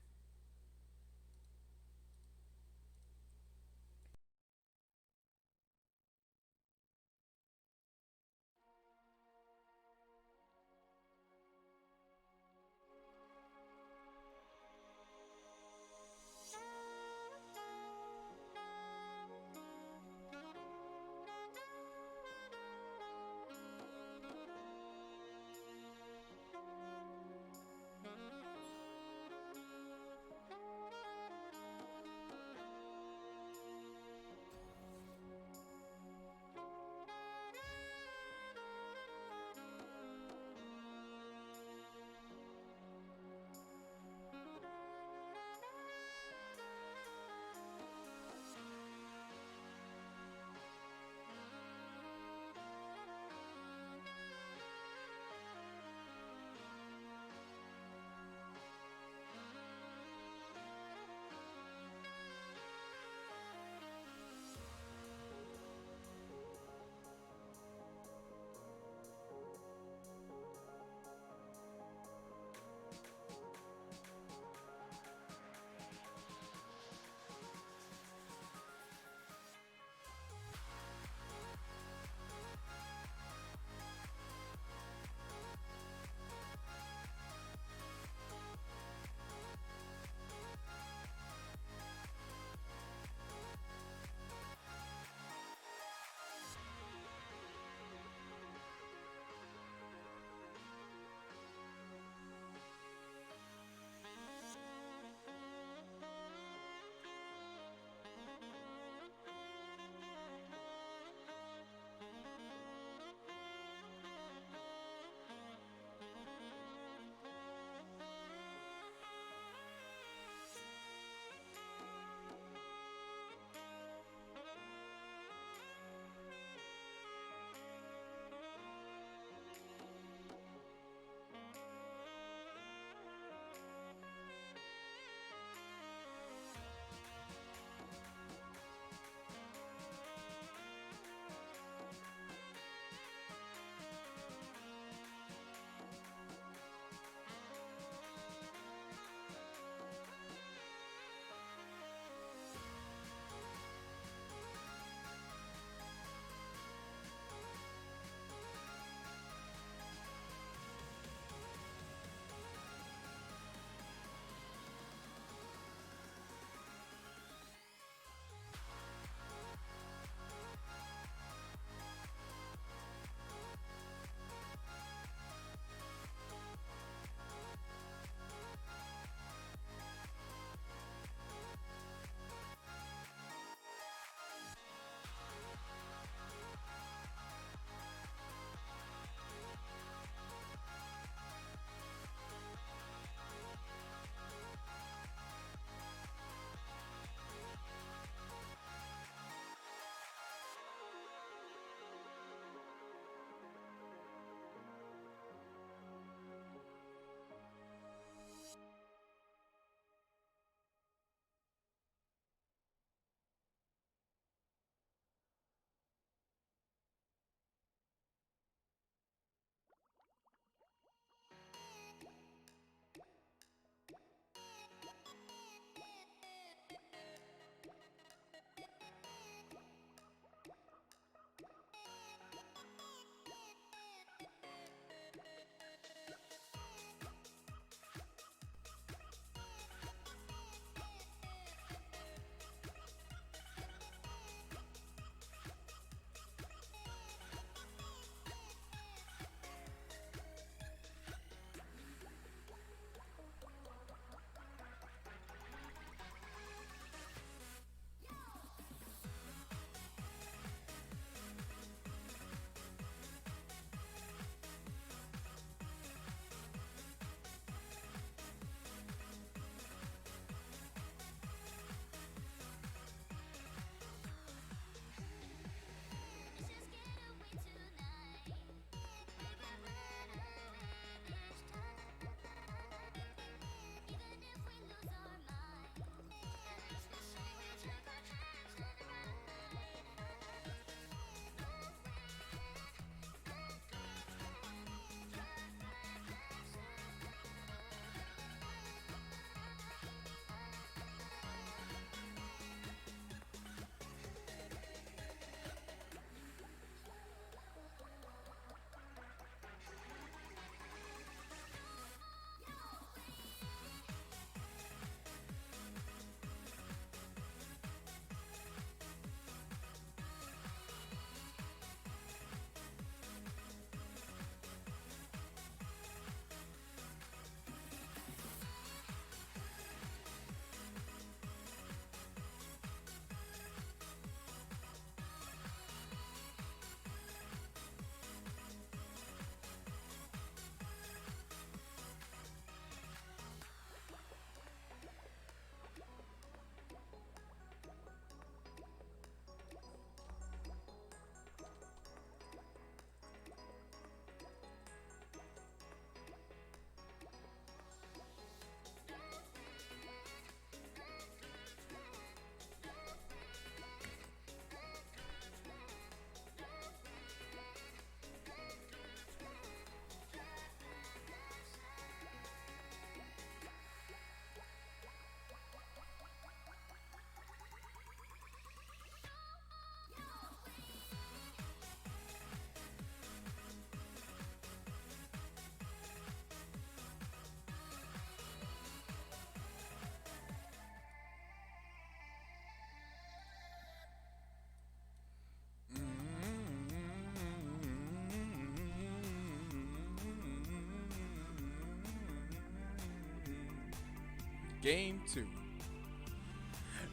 game 2.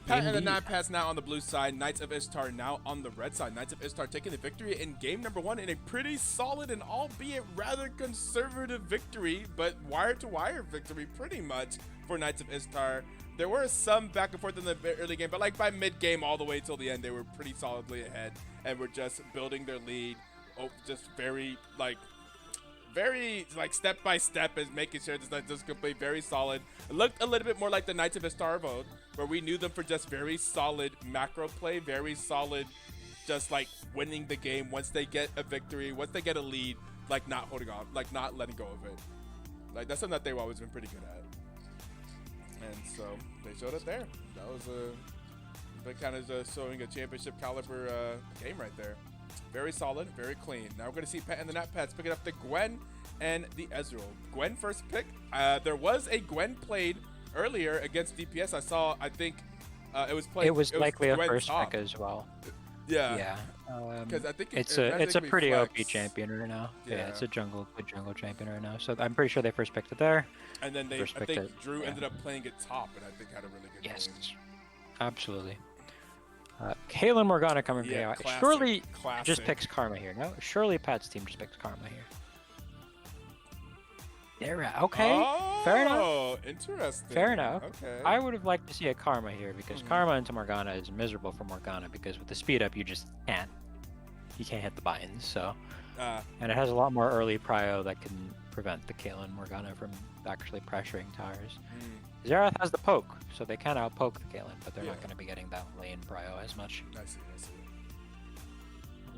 Pat and the Indeed. Nightpads now on the blue side. Knights of Ishtar now on the red side. Knights of Ishtar taking the victory in game number 1 in a pretty solid and albeit rather conservative victory, but wire-to-wire victory pretty much for Knights of Ishtar. There were some back and forth in the early game, but like by mid-game all the way till the end, they were pretty solidly ahead and were just building their lead. Oh, just very step by step is making sure that just complete very solid. It looked a little bit more like the Knights of Ishtar mode, where we knew them for just very solid macro play, very solid, just like winning the game once they get a victory, once they get a lead, like not holding on, like not letting go of it. Like that's something that they've always been pretty good at. And so they showed it there. That was kind of just showing a championship caliber game right there. Very solid, very clean. Now we're going to see Pat and the Nightpads picking up the Gwen and the Ezreal. Gwen first pick. There was a Gwen played earlier against DPS. I think it was played. It was likely a Gwen first top. pick as well. Yeah. Because I think it's it a pretty OP flex. champion right now. Yeah, Yeah. it's a jungle champion right now. So I'm pretty sure they first picked it there. And then First I picked think it, Drew yeah. ended up playing it top, and I think had a really good Yes, game. absolutely. Kalen Morgana coming from Yeah, AI. classic, Surely classic. just picks Karma here. No, surely Pat's team just picks Karma here. There, okay. Fair enough. Oh, interesting. Fair enough. Okay. I would have liked to see a Karma here because Karma into Morgana is miserable for Morgana because with the speed up you just can't. You can't hit the binds, so. And it has a lot more early prio that can prevent the Kalen Morgana from actually pressuring towers. Xerath has the poke, so they can outpoke the Kalen, but they're not going to be getting that lane prio as much. I see.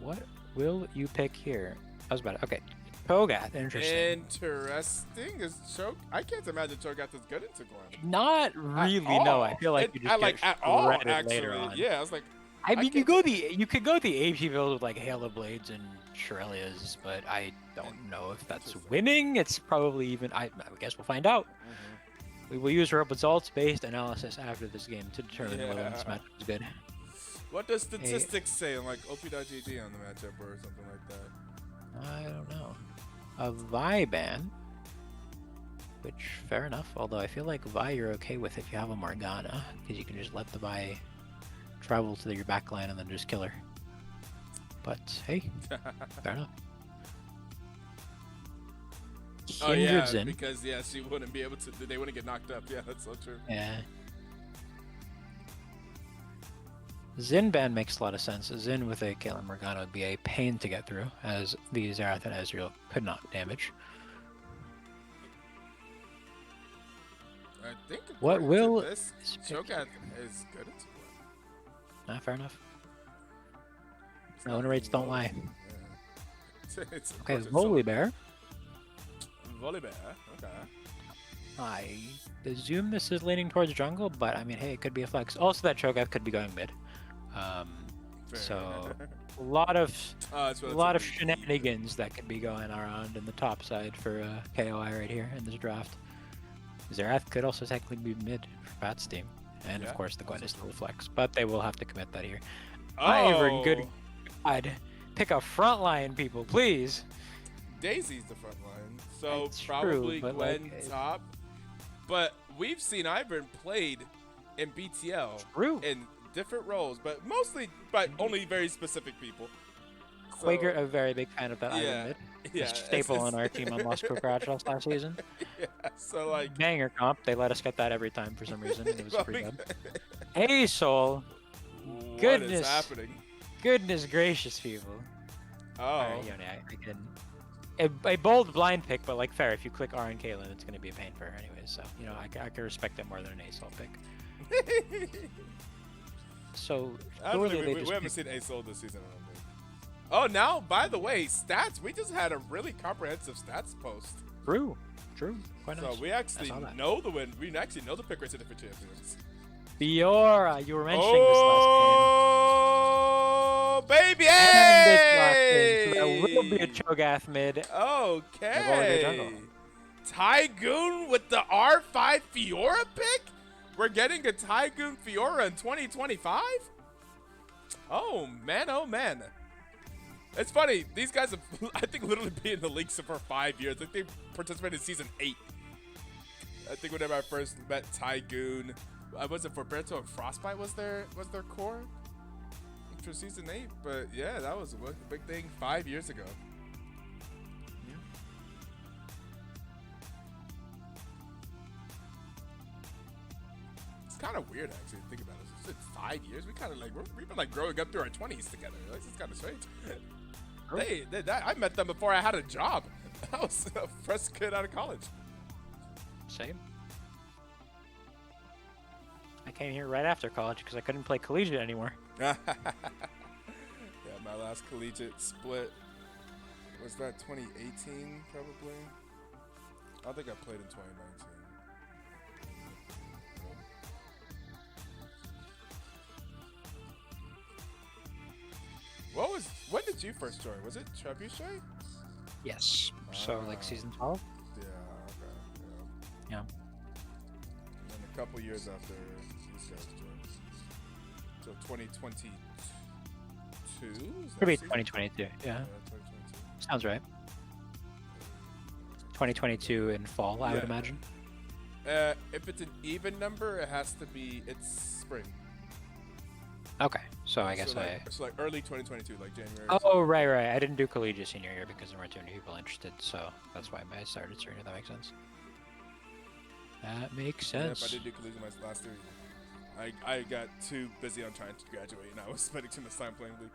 What will you pick here? I was about to, okay. Cho'Gath, interesting. Interesting. Is Cho'Gath? I can't imagine Cho'Gath is good into Gwen. Not really, no. I feel like you just like get at all, shredded actually. later on. Yeah, I was like, I mean, you can't could go the AP build with like Halo Blades and Shurelya's, but I don't know if that's winning. It's probably even. I guess we'll find out. We will use our results-based analysis after this game to determine whether this match is good. What does statistics say on like OP.GG on the matchup or something like that? I don't know. A Vi ban, which fair enough. Although I feel like Vi you're okay with if you have a Morgana, because you can just let the Vi travel to your backline and then just kill her. But hey, fair enough. Oh yeah, Kindred Zen. because she wouldn't be able to. They wouldn't get knocked up. Yeah, that's so true. Yeah. Xin ban makes a lot of sense. Xin with a Kalen Morgana would be a pain to get through, as the Xerath and Ezreal could not damage. I think What will this Cho'Gath is good into Gwen. fair enough. No win rates don't lie. Yeah. Okay, Volibear. Volibear, okay. I assume this is leaning towards jungle, but I mean, hey, it could be a flex. Also, that Cho'Gath could be going mid. So a lot of shenanigans that could be going around in the top side for KOI right here in this draft. Xerath could also technically be mid for Pat's team, and of course the Gwen is still a flex, but they will have to commit that here. Ivern, good God, pick a front line, people, please. Daisy's the front line, so That's probably true, but Gwen like, top. But we've seen Ivern played in BTL True. in different roles, but mostly by only very specific people. So, Quaker, a very big fan of that yeah, Ivern mid. yeah, A staple on our team on Moscow Garage last season. Yeah, so like Banger comp, they let us get that every time for some reason, and it was well, pretty good. Hey, Soul. what Goodness. is happening? Goodness gracious, people. Oh, Alright, Yone, I can. A bold blind pick, but like fair, if you click R and Kaylin, it's going to be a pain for her anyways, so, you know, I can respect it more than an ASOL pick. So, surely they we just haven't seen ASOL this season, I don't think. Oh, now, by the way, stats. We just had a really comprehensive stats post. True. Quite nice. So we actually saw that. know the win. We actually know the pick rates of different champions. Fiora, you were mentioning Oh, baby! this last game. And it's locked in, so there will be a Cho'Gath mid. Okay. Tygoon with the R5 Fiora pick? We're getting a Tygoon Fiora in 2025? Oh, man. It's funny. These guys have, I think, literally been in the league for 5 years. I think they participated in season 8. I think whenever I first met Tygoon, I wasn't for Berto and Frostbite was their core for season 8. But yeah, that was a big thing 5 years ago. It's kind of weird actually to think about it. It's been 5 years. We kind of like we've been like growing up through our 20s together. This is kind of strange. I met them before I had a job. I was a fresh kid out of college. Same. I came here right after college because I couldn't play collegiate anymore. Yeah, my last collegiate split was that 2018 probably. I don't think I played in 2019. When did you first join? Was it Trebuchet? Yes. So like season 12. Yeah. Okay. Yeah. And then a couple years after these guys joined. So 2022. Could be 2022. Yeah. 2022. Sounds right. 2022 in fall, I would imagine. If it's an even number, it's spring. Okay, so I guess so like early 2022, like January. Oh, right. I didn't do collegiate senior year because there weren't too many people interested, so that's why I started senior. That makes sense. That makes sense. Yeah, if I did do collegiate my last 3 years. I got too busy on trying to graduate, and I was spending too much time playing League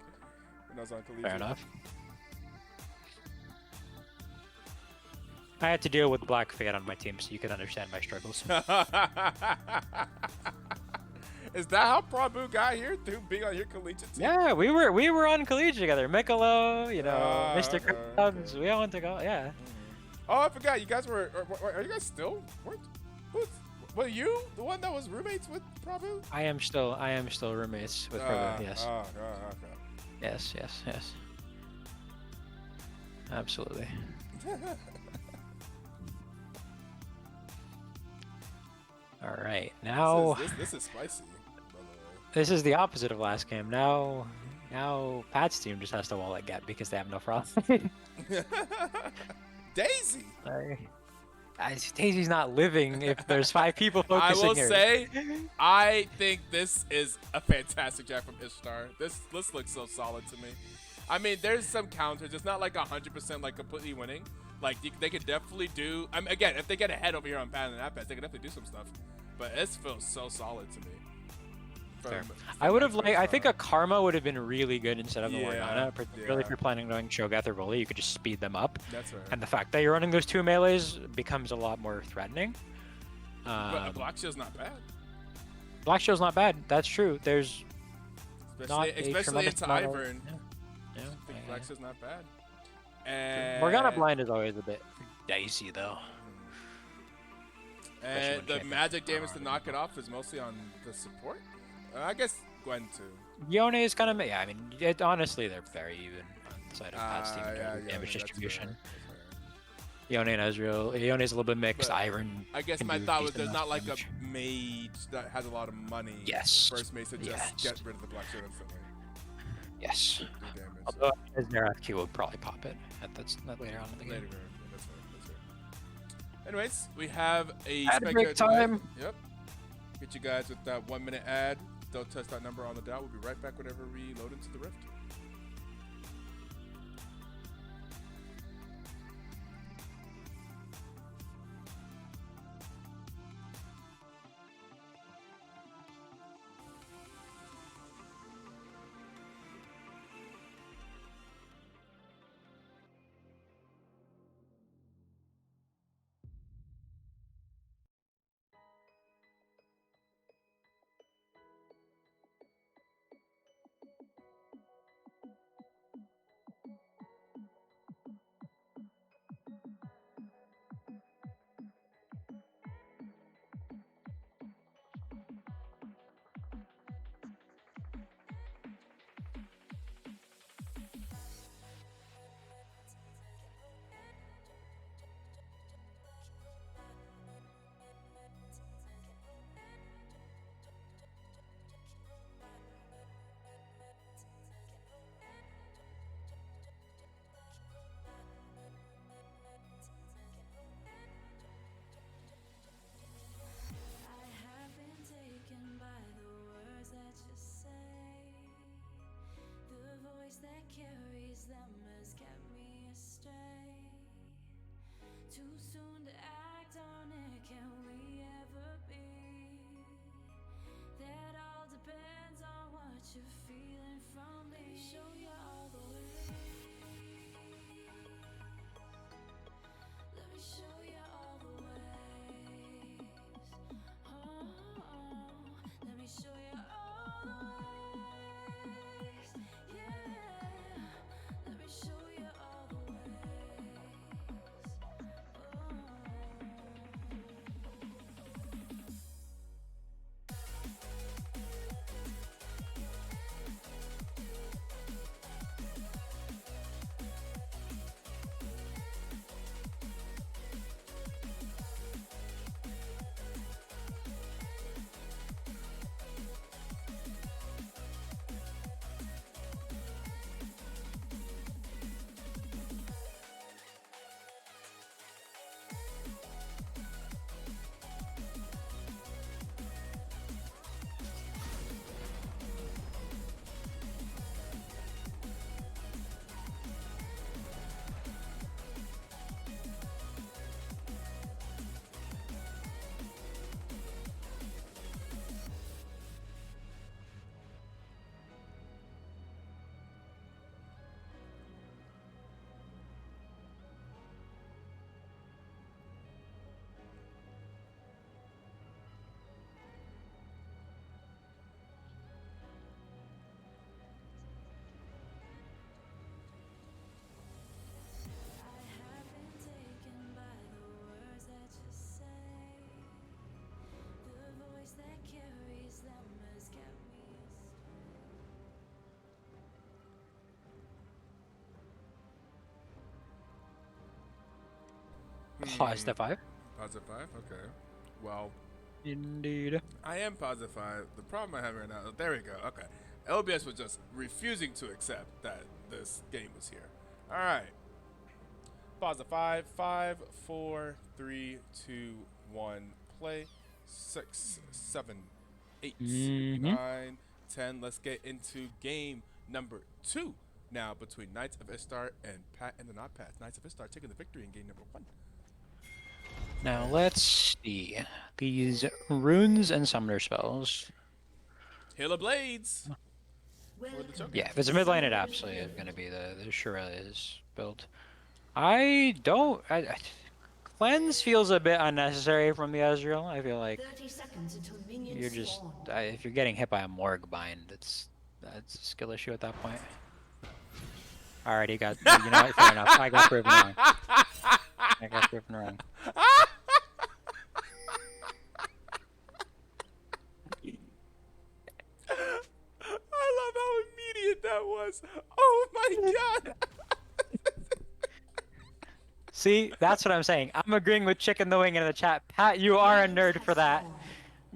when I was on collegiate. Fair enough. I had to deal with Black Fate on my team, so you can understand my struggles. Is that how Prabhu got here through being on your collegiate team? Yeah, we were on collegiate together. Mikolo, Mr. Krabs, we all went to go. Yeah. Oh, I forgot. You guys were. Are you guys still? Were you the one that was roommates with Prabhu? I am still roommates with Prabhu. Yes. Okay. Yes. Absolutely. All right, now this is spicy. This is the opposite of last game. Now Pat's team just has to wallet gap because they have no frost. Daisy. Daisy's not living if there's 5 people focusing. I will here. say, I think this is a fantastic jack from Ishtar. This looks so solid to me. I mean, there's some counters. It's not like 100% like completely winning. Like they could definitely do. Again, if they get ahead over here on Pan and Appets, they could definitely do some stuff. But this feels so solid to me. I would have I think a Karma would have been really good instead of the Morgana, particularly if you're planning on going Cho'Gath or Volley. You could just speed them up. That's right. And the fact that you're running those 2 melees becomes a lot more threatening. But Black Shield's not bad. Black Shield's not bad. That's true. There's especially into Ivern. Yeah. I think Black Shield's not bad. And Morgana blind is always a bit dicey though. And the magic damage to knock it off is mostly on the support. I guess Gwen too. Yone is kind of I mean, honestly, they're very even on the side of Pat's team in terms of damage distribution. Yone and Ezreal. Yone's a little bit mixed. Ivern. I guess my thought was there's not like a mage that has a lot of money. Yes. First mage to just get rid of the Black Shield instantly. Yes. Although as their FQ will probably pop it at later on in the game. That's right. Anyways, we have a break time. Yep. Get you guys with that 1 minute ad. Don't touch that number on the dot. We'll be right back whenever we load into the Rift. Positive 5. Positive 5? Okay. Well, Indeed. I am positive 5. The problem I have right now, there we go. Okay. LBS was just refusing to accept that this game was here. All right. Positive 5. 5, 4, 3, 2, 1. Play. 6, 7, 8, Mm-hmm. 9, 10. Let's get into game number 2 now between Knights of Ishtar and Pat and the Not Pat. Knights of Ishtar taking the victory in game number 1. Now let's see. These runes and summoner spells. Hail of Blades. For the choker. Yeah, if it's a mid lane, it absolutely is going to be the Shurelya's build. I don't. Cleanse feels a bit unnecessary from the Ezreal. I feel like 30 seconds until minions you're just spawn. if you're getting hit by a Morg bind, that's a skill issue at that point. Alright, got. You know what? Fair enough. I got proven wrong. I got proven wrong. I love how immediate that was. Oh my god. See, that's what I'm saying. I'm agreeing with Chicken the Wing in the chat. Pat, you are a nerd for that.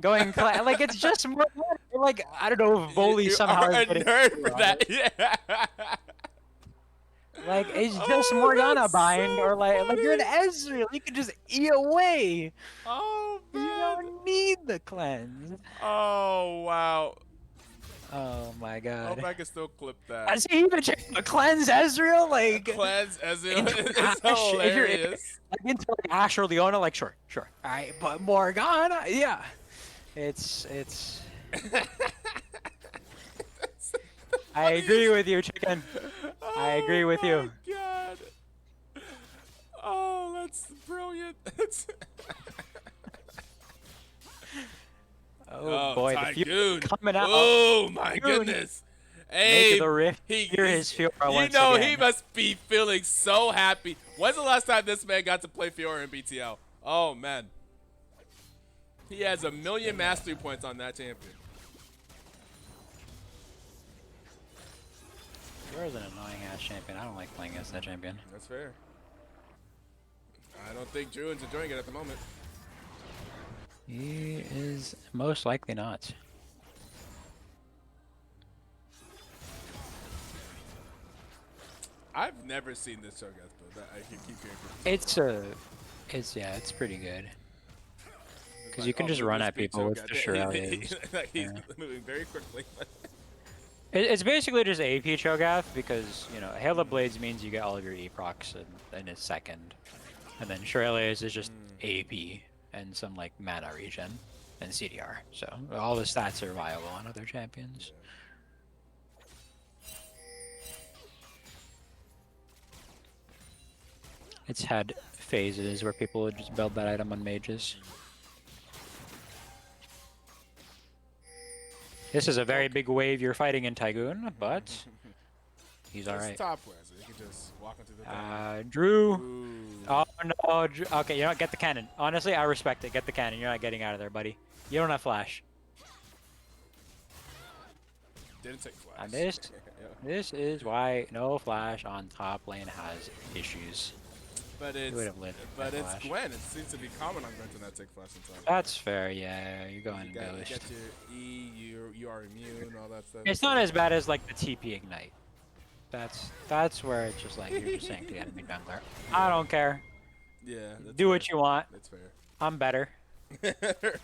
Going like it's just more like I don't know if Voli You somehow are is a getting nerd for that. Yeah. like it's just Oh, Morgana that's bind so or like you're an funny. Ezreal. You can just eat away. Oh You man. don't need the cleanse. Oh wow. Oh my I god. hope I can still clip I that. see even a cleanse Ezreal like Cleanse as into it's Ashe, if you're hilarious. like into like Ashe or Leona, like sure. Alright, but Morgana, yeah. It's I agree with you, Chicken. I agree with you. Oh my god. Oh, that's brilliant. Oh boy, the Tycoon. fuel coming out. Oh my Tycoon. goodness. Hey, Make the rift hear his Fiora once again. he must be feeling so happy. When's the last time this man got to play Fiora in BTL? Oh man. He has 1,000,000 mastery points on that champion. Fiora's an annoying ass champion. I don't like playing against that champion. That's fair. I don't think Druin's enjoying it at the moment. He is most likely not. I've never seen this Cho'Gath build. I can keep hearing from It's pretty good. Because like, you can oh, just move run this at big people with Cho'Gath. the Shurelya's. Like, he's Yeah. moving very quickly. It's basically just AP Cho'Gath because, you know, Hail of Blades means you get all of your E procs in a second. And then Shurelya's is just AP and some like mana regen and CDR. So all the stats are viable on other champions. It's had phases where people would just build that item on mages. This is a very big wave you're fighting in Tygoon, but he's alright. It's top where, so you can just walk into the Drew. Ooh. Oh no, Drew. Okay, you know what? Get the cannon. Honestly, I respect it. Get the cannon. You're not getting out of there, buddy. You don't have flash. Didn't take flash. And this, Yeah. this is why no flash on top lane has issues. But You it's would have lived but with it's flash. Gwen. It seems to be common on Gwen to not take flash sometimes. That's fair, yeah. You're going You ghost. get your E, you are immune, all that stuff. It's not as bad as like the TP ignite. That's where it's just like you're just saying to the enemy jungler, I don't care. Yeah. That's Do what you want. That's I'm better. fair.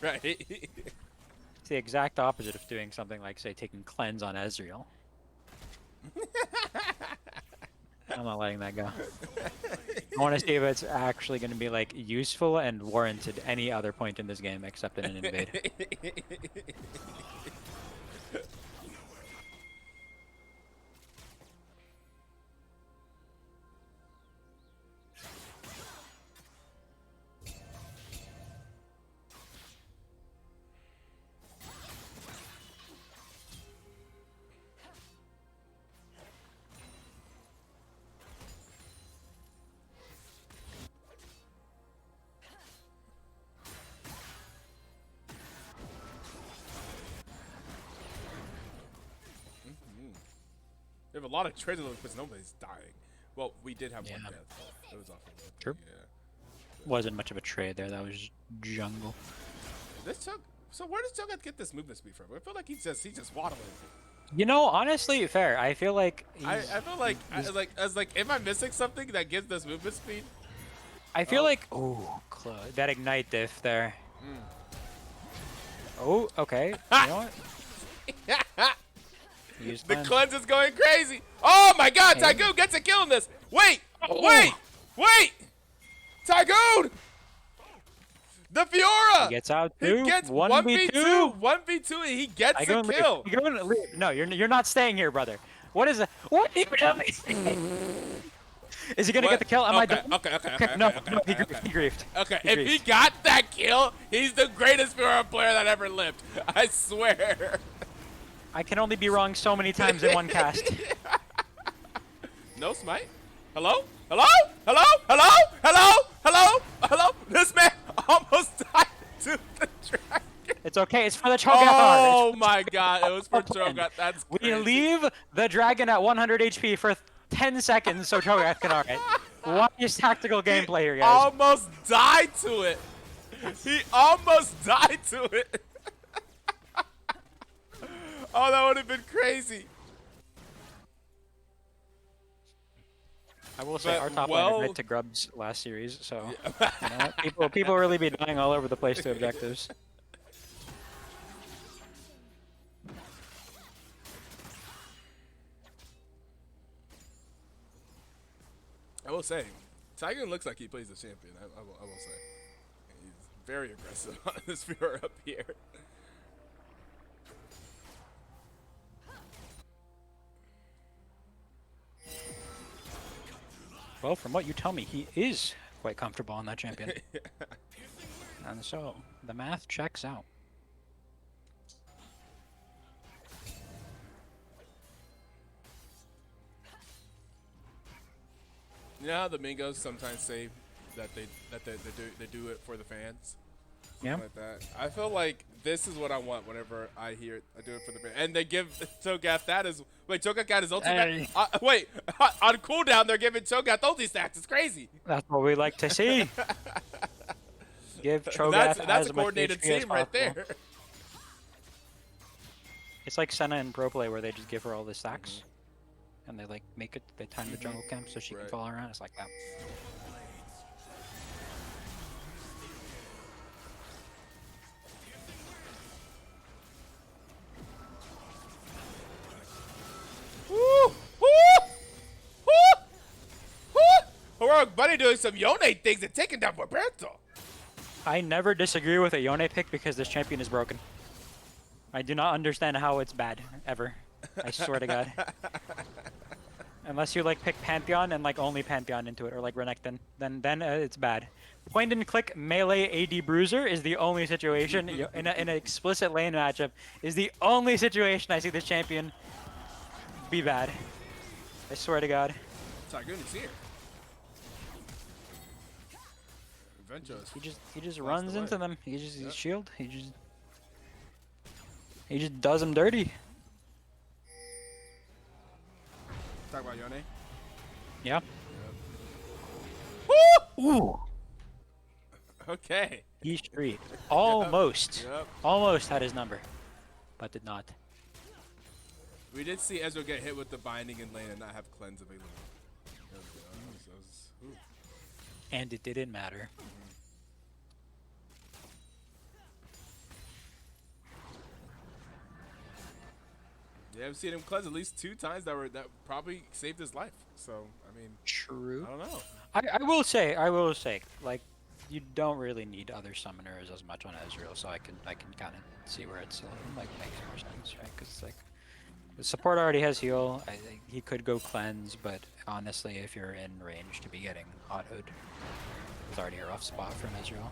Right. It's the exact opposite of doing something like, say, taking cleanse on Ezreal. I'm not letting that go. I want to see if it's actually going to be like useful and warranted any other point in this game except in an invade. We have a lot of trades because nobody's dying. Well, we did have one Yeah. death. It was awful. True. Yeah. Wasn't much of a trade there. That was jungle. This Cho'Gath. So where does Cho'Gath get this movement speed from? I feel like he's just waddling. You know, honestly, fair. I feel like I feel like am I missing something that gives this movement speed? I feel like that ignite diff there. Oh, okay. You know what? Use The cleanse. cleanse is going crazy. Oh my God, Hey. Tygoon gets a kill in this. Wait, wait, Tygoon! The Fiora! He gets out He too. gets 1v2. 1v2, and he gets I a go and leave. kill. You go and leave. No, you're not staying here, brother. What is it? What? Is he gonna get the kill? Am I done? Okay. No, he griefed. Okay, He if he griefed. got that kill, he's the greatest Fiora player that ever lived. I swear. I can only be wrong so many times in one cast. No smite? Hello? Hello? Hello? Hello? Hello? Hello? Hello? This man almost died to the dragon. It's okay. It's for the Cho'Gath. Oh my God! It was for Cho'Gath. That's We crazy. leave the dragon at 100 HP for 10 seconds so Cho'Gath can alright. Wise tactical gameplay here, guys. Almost died to it. He almost died to it. Oh, that would have been crazy. I will say But our top well- lane died to grubs last series, so you know what? people really be dying all over the place to objectives. I will say, Tygoon looks like he plays the champion. I will say. He's very aggressive on this viewer up here. Well, from what you tell me, he is quite comfortable on that champion. And so, the math checks out. You know how the Mingos sometimes say that they do it for the fans? Yeah. Like that. I feel like this is what I want whenever I hear it. I do it for the fans. And they give Cho'Gath that as Cho'Gath got his ultimate. Hey. On cooldown they're giving Cho'Gath ulti stacks. It's crazy. That's what we like to see. Give Cho'Gath That's as a much coordinated HP as team right possible. there. It's like Senna in Pro Play where they just give her all the stacks. And they like make it, they time the jungle camp so she can Right. follow around. It's like that. Woo! Woo! Woo! Woo! Heroic Bunny doing some Yone things and taking down Roberto. I never disagree with a Yone pick because this champion is broken. I do not understand how it's bad, ever. I swear to God. Unless you like pick Pantheon and like only Pantheon into it, or like Renekton, then it's bad. Point and click melee AD Bruiser is the only situation in an explicit lane matchup is the only situation I see this champion be bad. I swear to God. Tygoon is here. Venture is He just Lost runs away. into them. He just Yep. shield. He just does them dirty. talk about Yone. Yeah. Woo! Ooh. Okay. He street. Almost. Yep. Almost had his number, but did not. We did see Ezreal get hit with the binding in lane and not have cleanse available. Ooh. And it didn't matter. Yeah, I've seen him cleanse at least 2 times that probably saved his life. So I mean, True. I don't know. I will say, like, you don't really need other summoners as much on Ezreal, so I can kind of see where it's like makes more sense, right? Because like, the support already has heal. I think he could go cleanse, but honestly, if you're in range to be getting autoed, it's already a rough spot from Ezreal.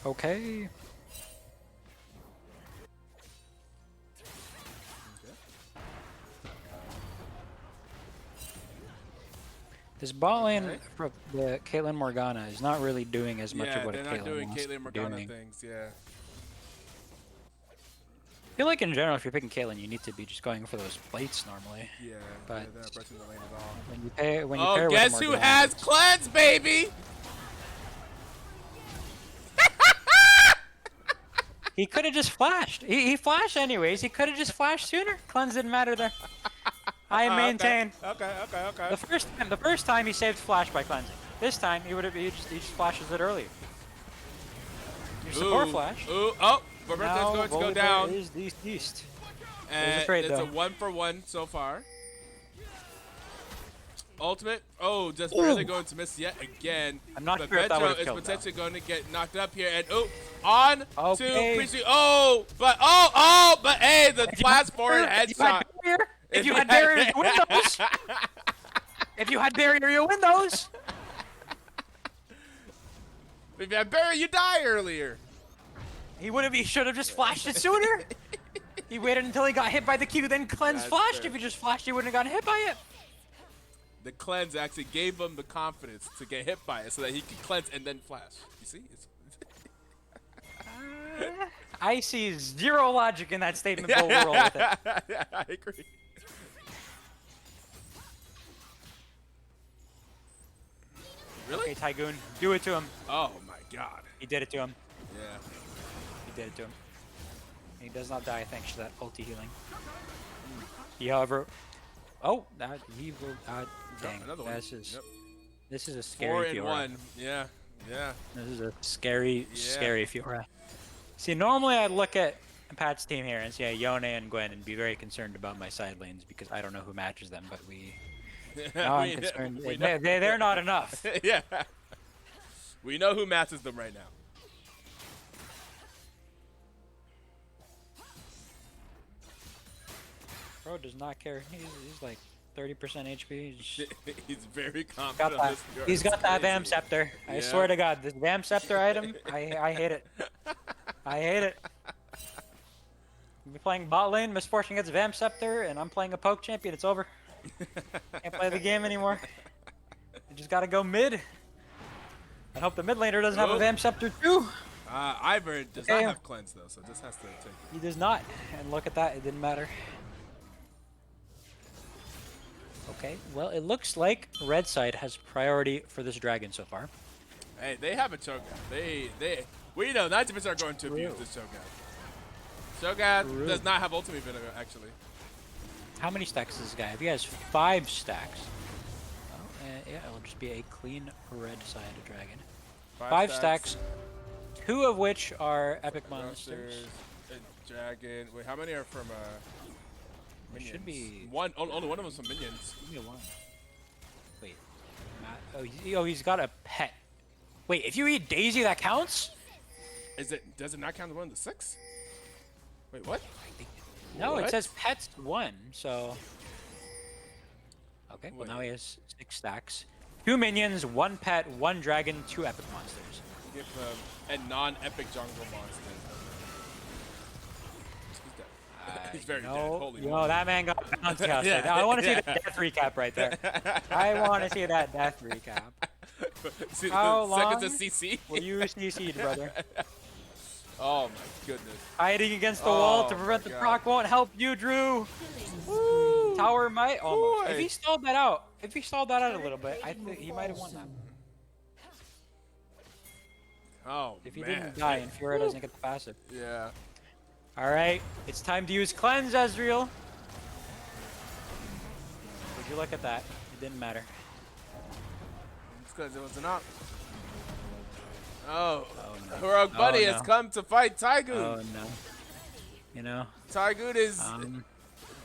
Okay. This bot lane Okay. for the Caitlyn Morgana is not really doing as much Yeah, of what they're a not Caitlyn doing wants to Caitlyn be Morgana doing. things. Yeah. feel like in general, if you're picking Caitlyn, you need to be just going for those plates normally. Yeah, But they're not pressing the lane at all. when you Oh, pair guess with a who Morgana, has it's- cleanse, baby? He could have just flashed. He flashed anyways. He could have just flashed sooner. Cleanse didn't matter there. I maintain. Okay. The first time he saved flash by cleansing. This time he just flashes it earlier. Your support flash. Ooh, oh, Roberto's Now going to go Volibear down. is deceased. And trade, it's though. a 1-for-1 so far. Ultimate. Oh, just barely going to miss yet again. I'm not but sure if that Petro would've is killed, potentially going to get knocked up here. And on Okay. to Priestley. Oh, but hey, the flash forward headshot. If you had barrier, you win those. If you had barrier, you win those. If you had barrier, you die earlier. He should have just flashed it sooner. He waited until he got hit by the Q, then cleanse That's flashed. fair. If he just flashed, he wouldn't have gotten hit by it. The cleanse actually gave him the confidence to get hit by it so that he could cleanse and then flash. You see? I see zero logic in that statement, but we'll roll with it. Yeah, I agree. Really? Okay, Tygoon, do it to him. Oh my god. He did it to him. Yeah. He did it to him. He does not die thanks to that ulti healing. He, however, he will. Dang, Another one. This is a 4 scary and Fiora. 1. Yeah. Yeah. This is a scary, Yeah. scary Fiora. See, normally I'd look at Pat's team here and see Yone and Gwen and be very concerned about my side lanes because I don't know who matches them, but now I'm concerned. They're not enough. Yeah. We know who matches them right now. Bro does not care. He's like 30% HP. He's very confident on this. He's got that Crazy. Vam Scepter. I Yeah. swear to God, this Vam Scepter item, I hate it. I hate it. We're playing bot lane, Misfortune gets Vam Scepter, and I'm playing a poke champion. It's over. Can't play the game anymore. You just gotta go mid. I hope the mid laner doesn't have a Vam Scepter too. Ivor does not have cleanse though, so just has to take it. He does not. And look at that, it didn't matter. Okay, well, it looks like red side has priority for this dragon so far. Hey, they have a Cho'Gath. We know 90% are going to abuse this Cho'Gath. Cho'Gath does not have ultimate vinegar, actually. How many stacks does this guy have? He has 5 stacks. Oh, yeah, it'll just be a clean red side dragon. 5 stacks, 2 of which are epic monsters. A dragon. Wait, how many are from minions? Should be one. Only one of them's from minions. Give me 1. Wait, he's got a pet. Wait, if you eat Daisy, that counts? Does it not count the one of the 6? Wait, what? No, What? it says pets 1, so. Okay, well Wait. now he has 6 stacks. 2 minions, 1 pet, 1 dragon, 2 epic monsters. Give a non-epic jungle monster. He's dead. He's very dead. Holy moly. That man got bounty house. Yeah. I want to see that death recap right there. I want to see that death recap. See, How seconds long of CC? Will you CC'd, brother? Oh my goodness. Hiding against the wall to Oh prevent my the God. proc won't help you, Drew. Tower might almost. Boy. If he stalled that out, a little bit, I think he might have won that. Oh If he man. didn't die and Fiora doesn't get the passive. Yeah. All right, it's time to use cleanse, Ezreal. Would you look at that? It didn't matter. It's because it wasn't up. Oh, no. Heroic Buddy Oh, has no. come to fight Tygoon. Oh no. You know. Tygoon is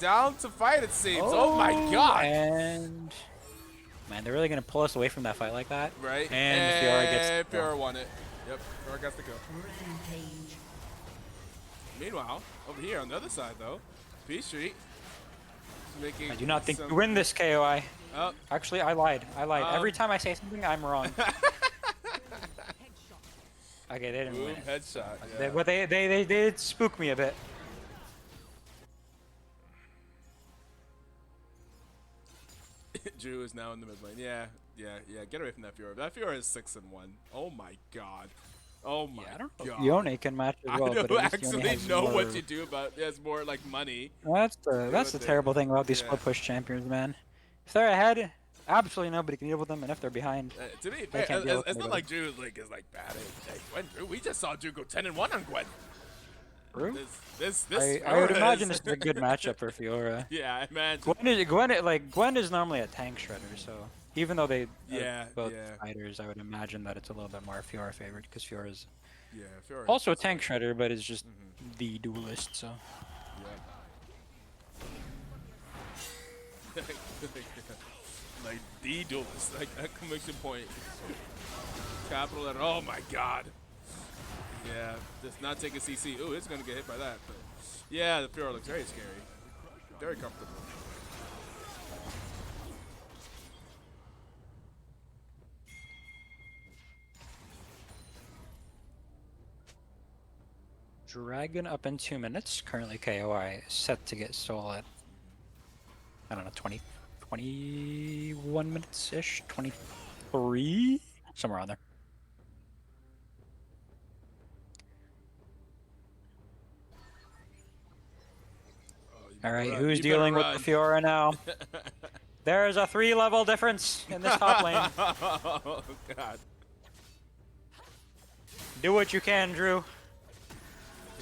down to fight, it seems. Oh my god. And man, they're really gonna pull us away from that fight like that. Right. And Fiora gets the Fiora won it. Yep. Fiora gets the kill. Meanwhile, over here on the other side though, P Street is making. I do not think some- you win this KOI. Oh, Actually, I lied. Every time I say something, I'm wrong. Okay, they didn't boom, win it. headshot. Yeah. But they did spook me a bit. Drew is now in the mid lane. Yeah. Get away from that Fiora. That Fiora is 6-1. Oh my god. Oh my Yeah, I don't know if god. Yone can match as I well, but don't at least Yone actually has know more. what you do about it. Has more like money. That's the terrible thing about these Yeah. split push champions, man. If they're ahead, absolutely nobody can deal with them, and if they're behind, To be they fair, can't deal with it's not anybody. like Drew like is like bad at Gwen. Drew. We just saw Drew go 10-1 on Gwen. True. This I would Fiora imagine is- this is a good matchup for Fiora. Yeah, I imagine. Gwen is normally a tank shredder, so even though they are Yeah, both yeah, fighters, I would imagine that it's a little bit more Fiora favored because Fiora's yeah. Fiora also a is tank like- shredder, but is just the duelist. So yeah. Like the duelist, like exclamation point. Capital letter. Oh my god. Yeah, just not take a CC. Ooh, it's gonna get hit by that. But yeah, the Fiora looks very scary. Very comfortable. Dragon up in 2 minutes. Currently KOI set to get soul at, I don't know, 21 minutes ish, 23, somewhere on there. All right, who's dealing with the Fiora now? There is a 3-level difference in this top lane. Oh god. Do what you can, Drew.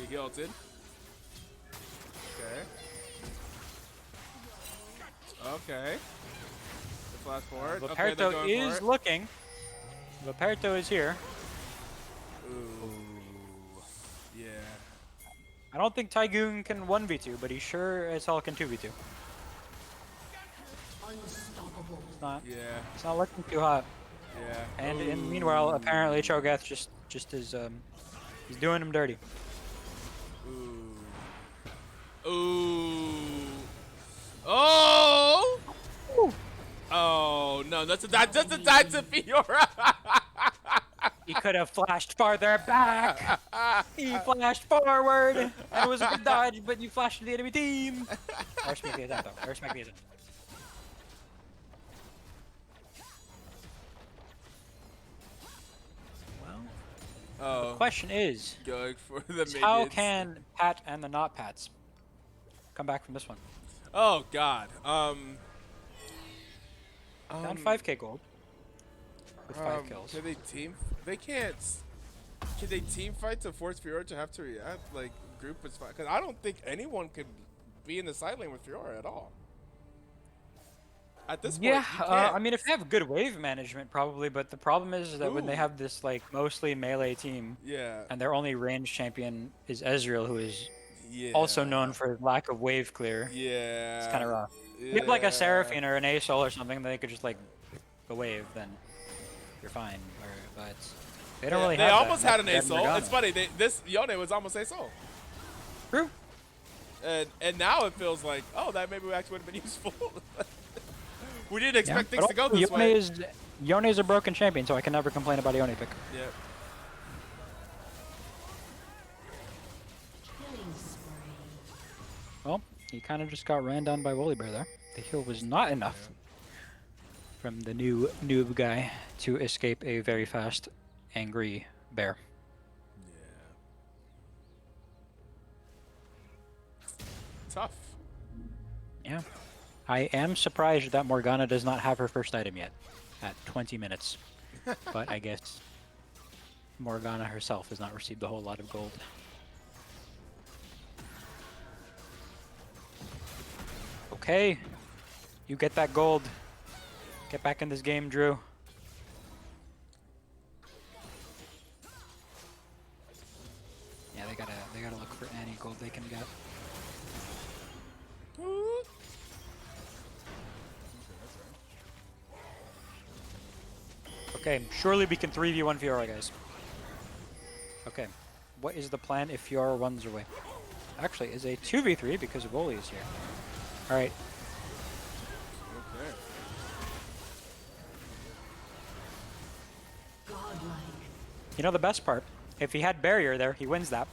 He ulted. Okay. Okay. The flash forward. Okay, they're Vaperto going is for it. looking. Vaperto is here. Ooh. Yeah. I don't think Tygoon can 1v2, but he sure as hell can 2v2. Yeah. It's not looking too hot. Yeah. And meanwhile, apparently Cho'Gath just is he's doing him dirty. Ooh. Ooh. Oh. Oh no! That's a die to Fiora. He could have flashed farther back. He flashed forward, and it was a good dodge, but you flashed to the enemy team. I respect the attempt, though. I respect the attempt. Oh. Question is, Going for the minions. how can Pat and the not Pats come back from this one? Oh God. Down 5k gold with 5 kills. Can they team? They can't. Can they team fight to force Fiora to have to react? Like group is fine. Because I don't think anyone could be in the side lane with Fiora at all. At this point, Yeah, you can't. I mean, if they have good wave management, probably, but the problem is that when they Ooh. have this, like, mostly melee team, Yeah. and their only range champion is Ezreal, who is Yeah. also known for lack of wave clear, Yeah. it's kind of rough. Yeah. If you have, like, a Seraphine or an ASOL or something, they could just, like, the wave, then you're fine. But they don't really They have almost that. had an They have ASOL. Morgana. It's funny. This Yone was almost ASOL. True. And now it feels like, oh, that maybe actually would have been useful. We didn't expect things But to go also, this way. Yone is a broken champion, so I can never complain about a Yone pick. Yeah. Well, he kind of just got ran down by Woolly Bear there. The heal was not enough from the new noob guy to escape a very fast, angry bear. Yeah. Tough. Yeah. I am surprised that Morgana does not have her first item yet at 20 minutes. But I guess Morgana herself has not received a whole lot of gold. Okay. You get that gold. Get back in this game, Drew. Yeah, they gotta look for any gold they can get. Okay, surely we can 3v1 Fiora, guys. Okay, what is the plan if Fiora runs away? Actually, is a 2v3 because Wooly is here. Alright. Okay. You know the best part? If he had barrier there, he wins that.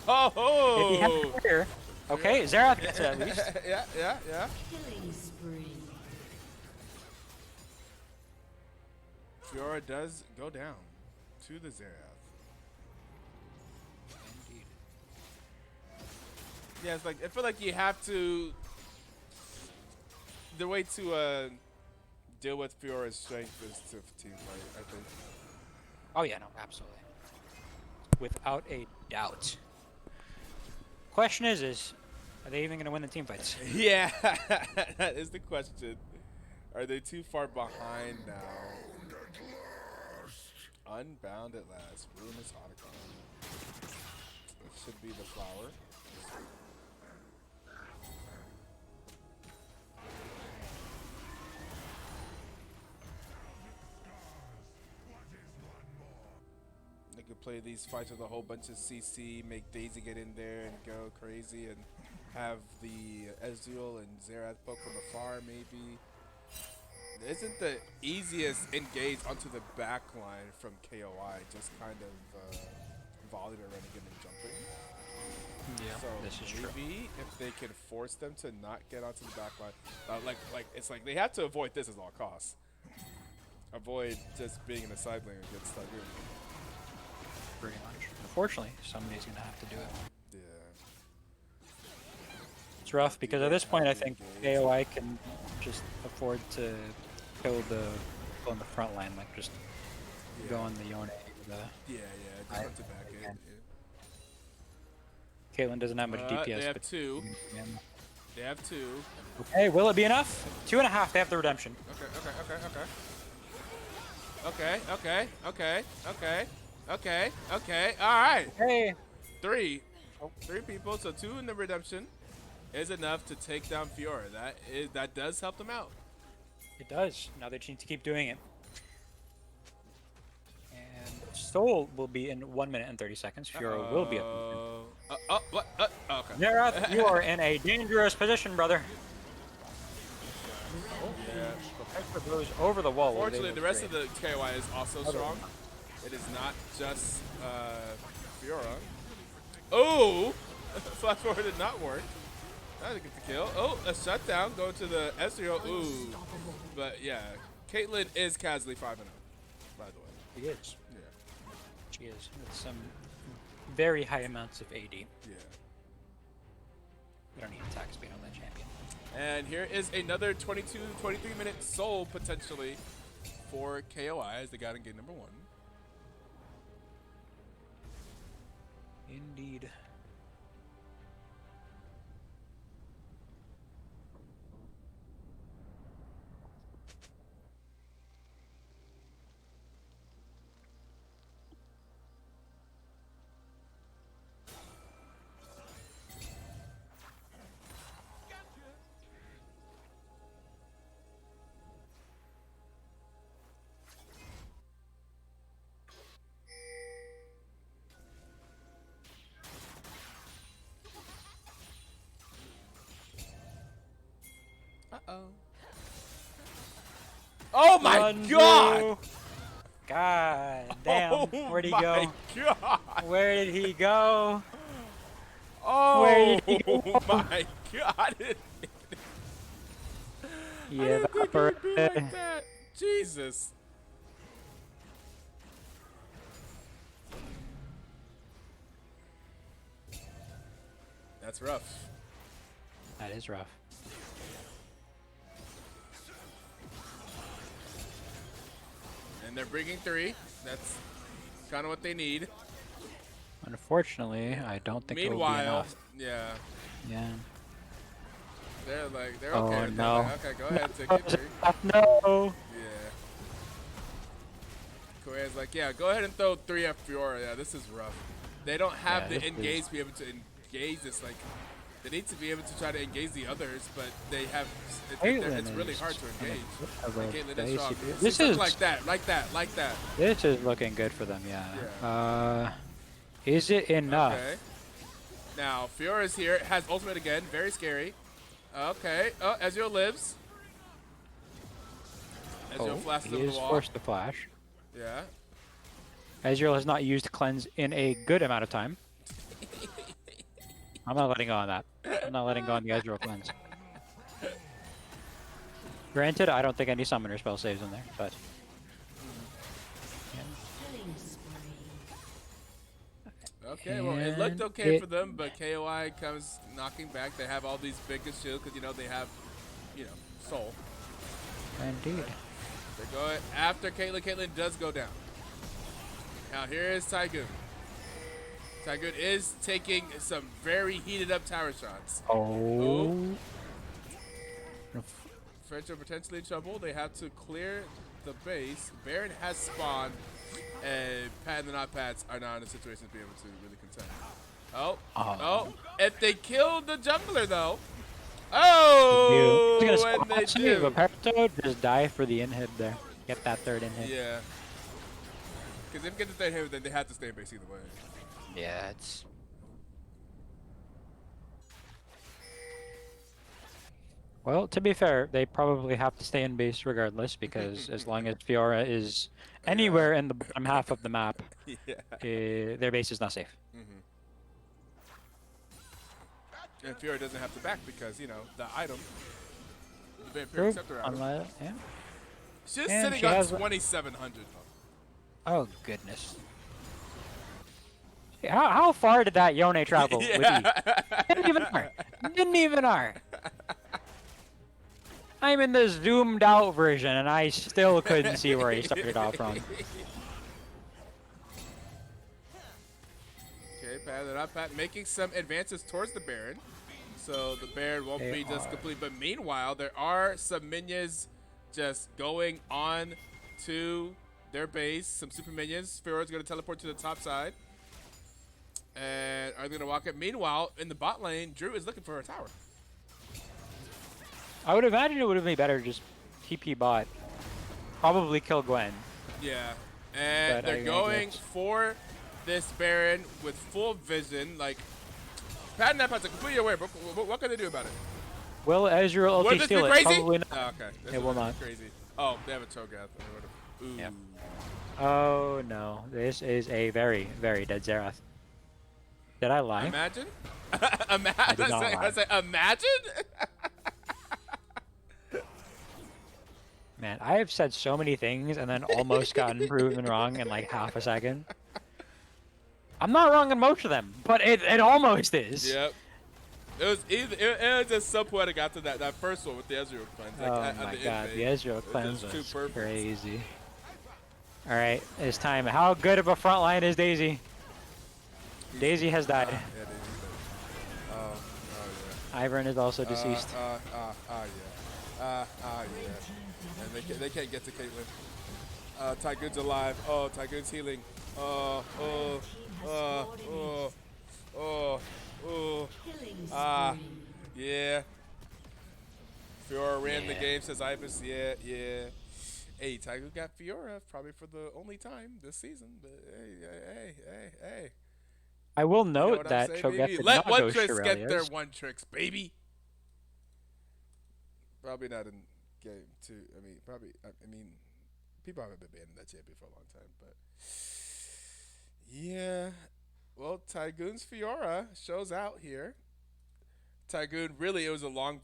Oh! If he had barrier, okay, Xerath gets it at least. Yeah. Killing spree. Fiora does go down to the Xerath. Yeah, it's like I feel like you have to. The way to deal with Fiora's strength is to team fight. I think. Oh yeah, no, absolutely. Without a doubt. Question is are they even going to win the team fights? Yeah, that is the question. Are they too far behind now? Unbound at last. Ruinous Otacon. It should be the flower. They could play these fights with a whole bunch of CC, make Daisy get in there and go crazy, and have the Ezreal and Xerath poke from afar, maybe. Isn't the easiest engage onto the back line from KOI just kind of volleyed or running in and jumping? Yeah, So this is true. maybe if they can force them to not get onto the back line, like it's like they have to avoid this at all costs. Avoid just being in the side lane and get stuck in. Pretty much. Unfortunately, somebody's going to have to do it. Yeah. It's rough because at this point I think Engage. AOI can just afford to kill the people in the front line, like just go on the Yone. Yeah, just run to back it. again. Yeah. Caitlyn doesn't have much DPS. They have but two. They have two. Okay, will it be enough? 2.5, they have the redemption. Okay. All right. Hey! Three people. So 2 in the redemption is enough to take down Fiora. That does help them out. It does. Now they just need to keep doing it. And Soul will be in 1 minute and 30 seconds. Fiora will be at What? Okay. Nerath, you are in a dangerous position, brother. Yeah. Protect for those over the wall. Fortunately, the rest of the KOI is also strong. It is not just Fiora. Oh! Flash forward did not work. That didn't get the kill. Oh, a shutdown going to the Ezreal. Ooh. But yeah, Caitlyn is casually 5-0, by the way. She is. Yeah. She is. With some very high amounts of AD. Yeah. We don't need attack speed on that champion. And here is another 23 minute soul potentially for KOI as they got in game number 1. Indeed. Uh-oh. Oh my Run, god! Drew. God damn. Oh Where'd he my go? god! Where did he go? Oh Where did he go? my god! Yeah, I didn't think it would be evaporate. like that. Jesus. That's rough. That is rough. And they're bringing 3. That's kind of what they need. Unfortunately, I don't think it will be Meanwhile, enough. yeah, Yeah. they're okay Oh, with no. that. Okay, go ahead, take your 3. No. Yeah. Korea's like, yeah, go ahead and throw 3 at Fiora. Yeah, this is rough. They don't have Yeah, the this engage is- to be able to engage this. Like, they need to be able to try to engage the others, but they have. It's really hard to engage. And Caitlyn is strong. This Something is like that. This is looking good for them. Yeah. Yeah. Is it enough? Okay. Now Fiora's here. Has ultimate again. Very scary. Okay. Oh, Ezreal lives. Ezreal flashes he over the is wall. forced to flash. Yeah. Ezreal has not used cleanse in a good amount of time. I'm not letting go on that. I'm not letting go on the Ezreal cleanse. Granted, I don't think any summoner spell saves in there, but Killing spree. Okay, well, it looked okay for them, but KOI comes knocking back. They have all these biggest shields because, they have, Soul. Indeed. They go after Caitlyn. Caitlyn does go down. Now, here is Tygoon. Tygoon is taking some very heated up tower shots. Oh. French are potentially in trouble. They have to clear the base. Baron has spawned, and Pat and the Not Pats are now in a situation to be able to really contend. Oh. If they kill the jungler, though. Oh! And they do. Etoe just die for the inhib there. Get that third inhib. Yeah. Because if they get the third inhib, then they have to stay in base either way. Yeah, it's... Well, to be fair, they probably have to stay in base regardless, because as long as Fiora is anywhere in the bottom half of the map, their base is not safe. And Fiora doesn't have to back because, the item, the Vampiric Scepter item. Yeah. She's sitting on 2,700. Oh, goodness. How far did that Yone travel with you? Didn't even are. I'm in the zoomed out version, and I still couldn't see where he started off from. Okay, Pat making some advances towards the Baron. So the Baron won't be just complete. But meanwhile, there are some minions just going on to their base. Some super minions. Fiora's going to teleport to the top side. And are they going to walk it? Meanwhile, in the bot lane, Drew is looking for a tower. I would imagine it would have been better just TP bot. Probably kill Gwen. Yeah. And they're going for this Baron with full vision. Like, Pat and Napat's completely aware, but what can they do about it? Will Ezreal ulti steal it? Probably not. Oh, okay. It will not. Crazy. Oh, they have a Cho'Gath. Ooh. Yep. Oh no, this is a very, very dead Xerath. Did I lie? Imagine? I say, imagine? Man, I have said so many things and then almost gotten proven wrong in like half a second. I'm not wrong in most of them, but it almost is. Yep. It was just so poetic after that first one with the Ezreal cleanse. Like, oh my god, the Ezreal cleanse was was crazy. Alright, it's time. How good of a front line is Daisy? Daisy has died. Yeah, Daisy. Yeah. Ivern is also deceased. Yeah. And they can't get to Caitlyn. Tygoon's alive. Oh, Tygoon's healing. Yeah. Fiora ran the game, says Ibis. Yeah. Hey, Tygoon got Fiora probably for the only time this season. But hey. I will note that Cho'Gath did let not one go tricks get their Shirelias. one tricks, baby. Probably not in game two. I mean, people haven't been banning that champion for a long time, but yeah. Well, Tygoon's Fiora shows out here. Tygoon, really, it was the long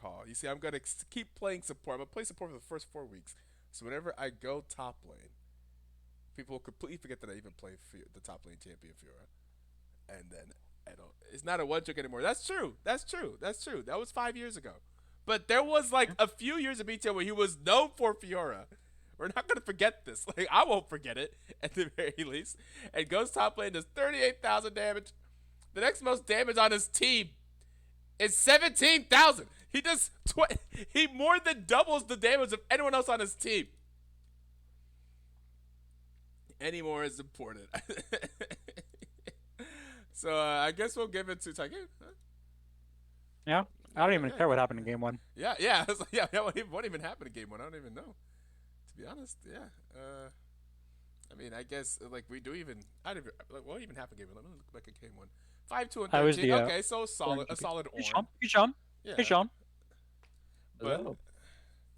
haul. You see, I'm gonna keep playing support. I'm gonna play support for the first 4 weeks. So whenever I go top lane, people will completely forget that I even play the top lane champion Fiora. And then it's not a one trick anymore. That's true. That was 5 years ago. But there was like a few years of BTL where he was known for Fiora. We're not gonna forget this. Like, I won't forget it at the very least. And goes top lane, does 38,000 damage. The next most damage on his team is 17,000. He does he more than doubles the damage of anyone else on his team. Any more is important. So I guess we'll give it to Tygoon. Huh? Yeah, I don't even care what happened in game one. Yeah. What even happened in game one? I don't even know. To be honest, yeah. I mean, I guess like we do even. What even happened in game one? Let me look back at game one. 5-2 and 13. Okay, so solid. A solid Ornn. Hey, Sean. Yeah. Hey, Sean. But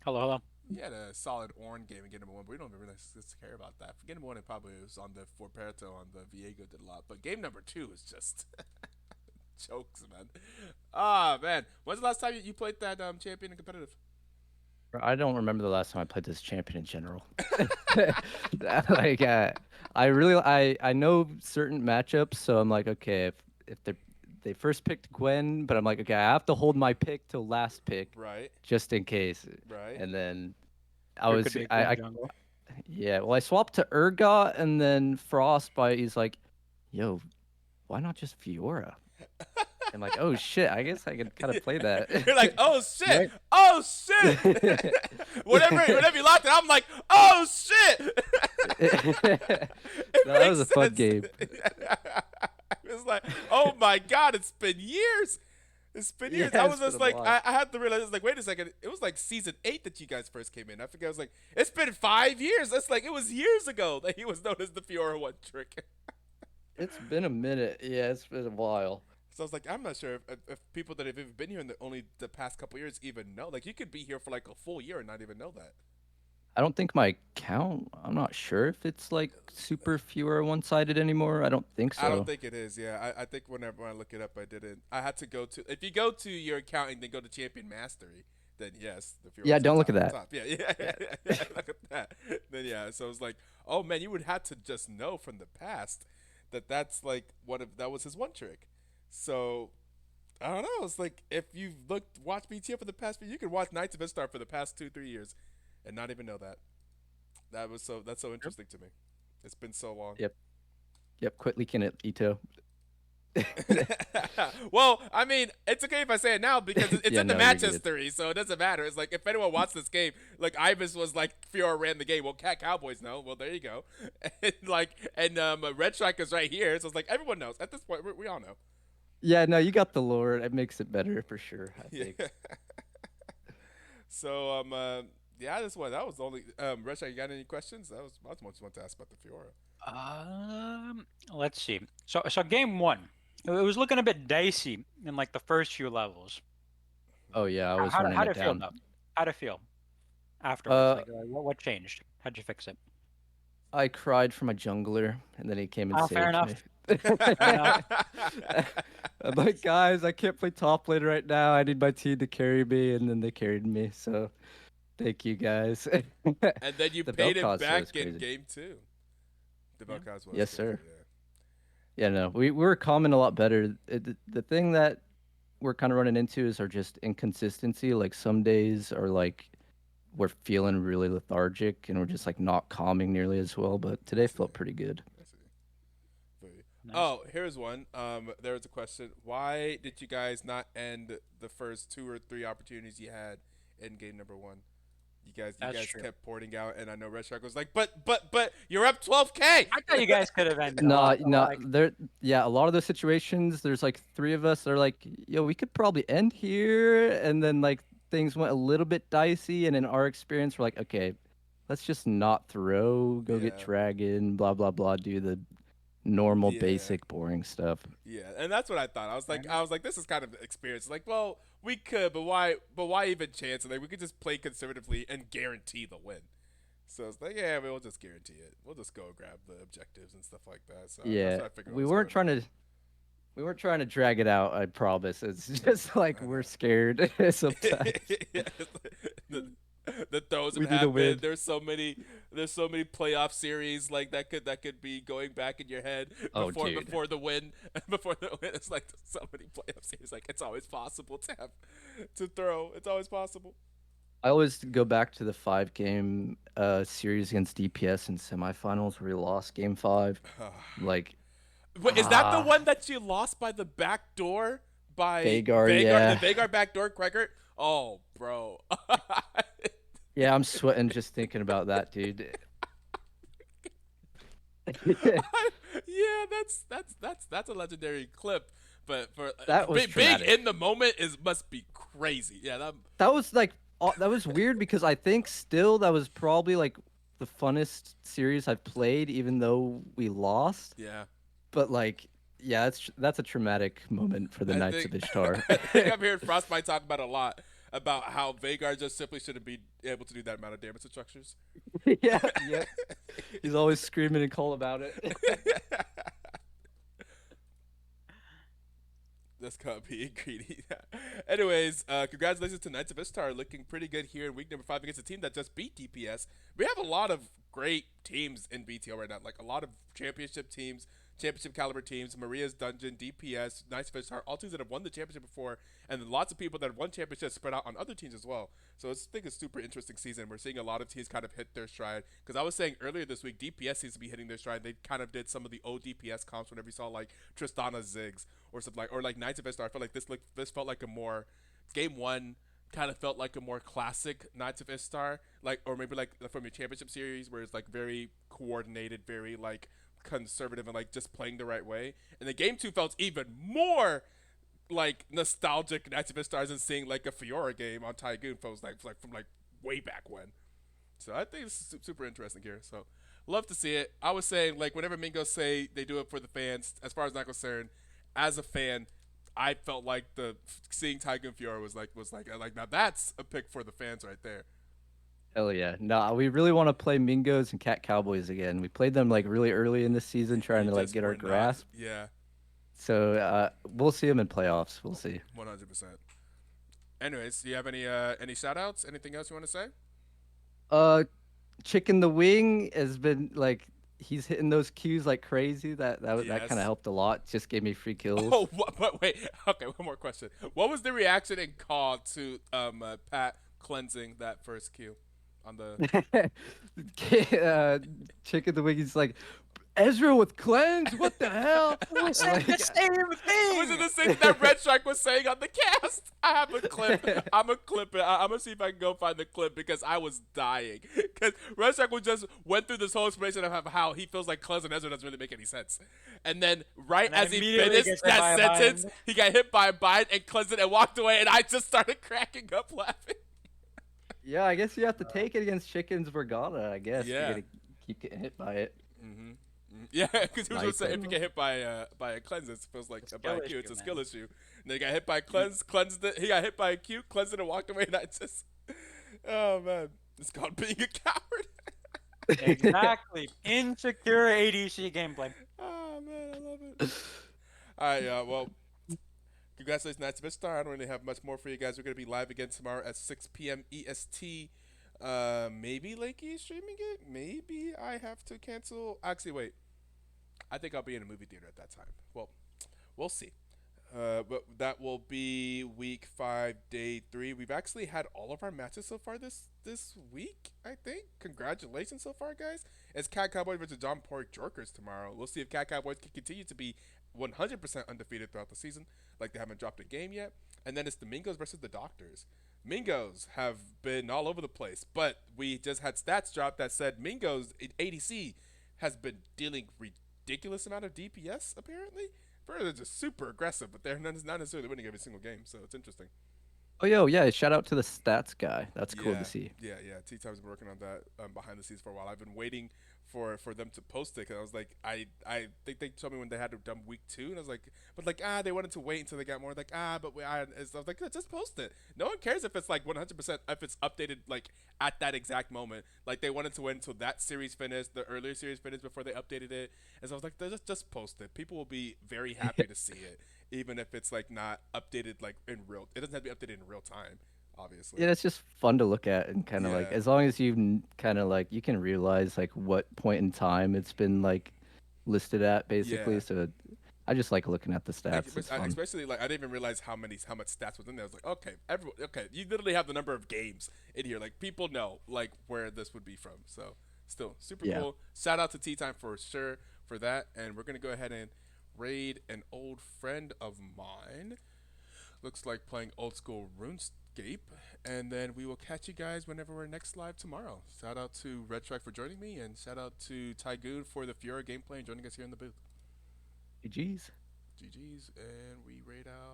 Hello. he had a solid Ornn game in game number one, but we don't really care about that. For game number one, it probably was on the Forperto on the Viego did a lot. But game number two is just jokes, man. Ah, man. When's the last time you played that champion in competitive? I don't remember the last time I played this champion in general. like I really I know certain matchups, so I'm like, okay, if they first picked Gwen, but I'm like, okay, I have to hold my pick till last pick, Right. just in case. Right. And then There could be a Gwen jungle. yeah, well I swapped to Urgot, and then Frostbite. He's like, yo, why not just Fiora? I'm like, oh shit, I guess I could kind of play that. You're like, oh shit, Right? oh shit. whenever you locked it, I'm like, oh shit. that Makes was a fun sense. game. It's like, oh my god, it's been years. It's been years. Yeah, I it's was just been a like, while. I had to realize, like, wait a second. It was like season 8 that you guys first came in. I forget. I was like, it's been 5 years. That's like, it was years ago that he was known as the Fiora One Trick. It's been a minute. Yeah, it's been a while. So I was like, I'm not sure if people that have even been here in only the past couple years even know. Like, you could be here for like a full year and not even know that. I don't think my account. I'm not sure if it's like super fewer one-sided anymore. I don't think so. I don't think it is. Yeah, I think whenever I look it up, I didn't. I had to go to. If you go to your account and then go to Champion Mastery, then yes, the Fiora's Yeah, on don't look top, at that. top. Yeah. Look at that. Then yeah, so it was like, oh man, you would have to just know from the past that that's like that was his one trick. So I don't know. It's like if you've watched BTL for the past few, you could watch Knights of Ishtar for the past 2-3 years, and not even know that. That's so interesting to me. It's been so long. Yep. Yep. Quit leaking it, Etoe. Well, I mean, it's okay if I say it now because it's Yeah, in the no, match you're good. history, so it doesn't matter. It's like if anyone watched this game, like Ibis was like Fiora ran the game. Well, Cat Cowboys know. Well, there you go. And Red Striker's right here, so it's like everyone knows at this point. We all know. Yeah, no, you got the lore. It makes it better for sure. I Yeah. think. So yeah, that was the only Red Striker. You got any questions? I was just want to ask about the Fiora. Let's see. So game one, it was looking a bit dicey in like the first few levels. Oh yeah, I was How running how'd it it feel down. though? How'd it feel afterwards? Uh, What changed? How'd you fix it? I cried for my jungler, and then he came and Oh, fair saved me. enough. Fair enough. I'm like, guys, I can't play top lane right now. I need my team to carry me, and then they carried me. So, thank you guys. And then you The paid him Bel'Kaz back was in crazy. game 2. The Yeah. Bel'Kaz was Yes, crazy, sir. Yeah. Yeah, no, we were common a lot better. The thing that we're kind of running into is our just inconsistency. Like some days are like we're feeling really lethargic and we're just like not calming nearly as well. But today felt pretty good. I see. Feel you. Nice. Oh, here's one. There was a question. Why did you guys not end the first 2 or 3 opportunities you had in game number 1? You guys That's true. kept porting out, and I know Red Shark was like, but you're up 12K. I thought you guys could have ended. No, off, no, like, there. Yeah, a lot of those situations. There's like 3 of us. They're like, yo, we could probably end here, and then like things went a little bit dicey. And in our experience, we're like, okay, let's just not throw, go get Yeah. dragon, blah blah blah, do the normal, Yeah. basic, boring stuff. Yeah, and that's what I thought. I was like, Fair this is kind of experience. Like, well, we could, but why even chance it? Like, we could just play conservatively and guarantee the win. So it's like, yeah, we'll just guarantee it. We'll just go grab the objectives and stuff like that. So that's Yeah, what I figured we was weren't going trying to. We weren't trying to drag it out. I promise. It's just like we're scared sometimes. Yeah, the throws We have need to happened. win. There's so many playoff series like that could be going back in your head Oh, dude. before the win. Before the win, it's like so many playoff series. Like it's always possible to throw. It's always possible. I always go back to the 5-game series against DPS in semifinals where we lost game 5. Like Wait, is that the Ah. one that you lost by the back door by Vhagar, yeah. the Vhagar backdoor cracker? Oh, bro. yeah, I'm sweating just thinking about that, dude. Yeah, that's a legendary clip. But for That was big traumatic. in the moment must be crazy. Yeah, That was like that was weird because I think still that was probably like the funnest series I've played, even though we lost. yeah. But like, yeah, that's a traumatic moment for the I Knights think- of Ishtar. I think I'm hearing Frostbite talk about a lot about how Vhagar just simply shouldn't be able to do that amount of damage to structures. yeah, yeah. He's always screaming and call about it. That's called being greedy. Anyways, congratulations to Knights of Ishtar, looking pretty good here in week number 5 against a team that just beat DPS. We have a lot of great teams in BTL right now, like a lot of championship teams, championship caliber teams. Maria's Dungeon, DPS, Knights of Ishtar, all teams that have won the championship before, and then lots of people that have won championships spread out on other teams as well. So I think it's a super interesting season. We're seeing a lot of teams kind of hit their stride. Because I was saying earlier this week, DPS seems to be hitting their stride. They kind of did some of the old DPS comps whenever you saw like Tristana Ziggs or something like, or like Knights of Ishtar. I felt like this felt like a more game one kind of felt like a more classic Knights of Ishtar, like, or maybe like from your championship series where it's like very coordinated, very like conservative and like just playing the right way. And the game two felt even more like nostalgic Knights of Ishtar and seeing like a Fiora game on Tygoon feels like from like way back when. So I think it's super interesting here. So love to see it. I was saying like whenever Mingos say they do it for the fans, as far as I'm concerned, as a fan, I felt like the seeing Tygoon Fiora was like now that's a pick for the fans right there. Hell yeah. No, we really want to play Mingos and Cat Cowboys again. We played them like really early in the season trying You to like just get our were not, grasp. yeah, So we'll see them in playoffs. We'll see. 100%. Anyways, do you have any shout outs? Anything else you want to say? Uh Chicken the Wing has been like he's hitting those cues like crazy. That kind of Yes. helped a lot. Just gave me free kills. Oh, what, wait. Okay, one more question. What was the reaction in call to Pat cleansing that first Q on the? uh, Chicken the Wing is like Ezra with cleanse. What the hell? I And, said the same Was it thing. the same that Red Strike was saying on the cast? I have a clip. I'm gonna clip it. I'm gonna see if I can go find the clip because I was dying. Because Red Strike was just went through this whole explanation of how he feels like cleanse and Ezra doesn't really make any sense. And then right And then as he immediately finished gets hit by that a sentence, bind. he got hit by a bind and cleansed it and walked away, and I just started cracking up laughing. yeah, I guess you have to take it against Chickens Vergata. I guess Yeah. you're gonna keep getting hit by it. Mm-hmm. Yeah, because he was gonna Nice, say if though. you get hit by a cleanse, it feels like It's a by a skill Q, it's a issue, skill man. issue. And then he got hit by cleanse, cleansed it. He got hit by a Q, cleansed it, and walked away. And I just, oh man, it's called being a coward. Exactly. Insecure ADC gameplay. Oh man, I love it. All right, well, congratulations, Knights of Ishtar. I don't really have much more for you guys. We're gonna be live again tomorrow at 6 p.m. EST. Maybe Lakey streaming it. Maybe I have to cancel. Actually, wait. I think I'll be in a movie theater at that time. Well, we'll see. But that will be week 5, day 3. We've actually had all of our matches so far this week. I think. Congratulations so far, guys. It's Cat Cowboy versus John Pork Jorkers tomorrow. We'll see if Cat Cowboys can continue to be 100% undefeated throughout the season, like they haven't dropped a game yet. And then it's the Mingos versus the Doctors. Mingos have been all over the place, but we just had stats drop that said Mingos ADC has been dealing ridiculous amount of DPS apparently. They're just super aggressive, but they're not necessarily winning every single game, so it's interesting. Oh, yo, yeah, shout out to the stats guy. That's cool Yeah, to see. yeah. T-Time's been working on that behind the scenes for a while. I've been waiting for them to post it because I was like, I think they told me when they had it done week 2, and I was like, but like they wanted to wait until they got more. Like but I was like, just post it. No one cares if it's like 100% if it's updated like at that exact moment. Like they wanted to wait until that series finished, the earlier series finished before they updated it. And so I was like, just post it. People will be very happy to see it, even if it's like not updated like in real. It doesn't have to be updated in real time, obviously. Yeah, it's just fun to look at and kind of like Yeah. as long as you kind of like you can realize like what point in time it's been like listed at basically. Yeah. So I just like looking at the Like, stats. It's fun. especially like I didn't even realize how much stats was in there. I was like, okay, everyone, okay, you literally have the number of games in here. Like people know like where this would be from. So still super Yeah. cool. Shout out to Tea Time for sure for that. And we're gonna go ahead and raid an old friend of mine. Looks like playing old school RuneScape. And then we will catch you guys whenever we're next live tomorrow. Shout out to Red Strike for joining me, and shout out to Tygoon for the Fiora gameplay and joining us here in the booth. GG's. GG's, and we raid out.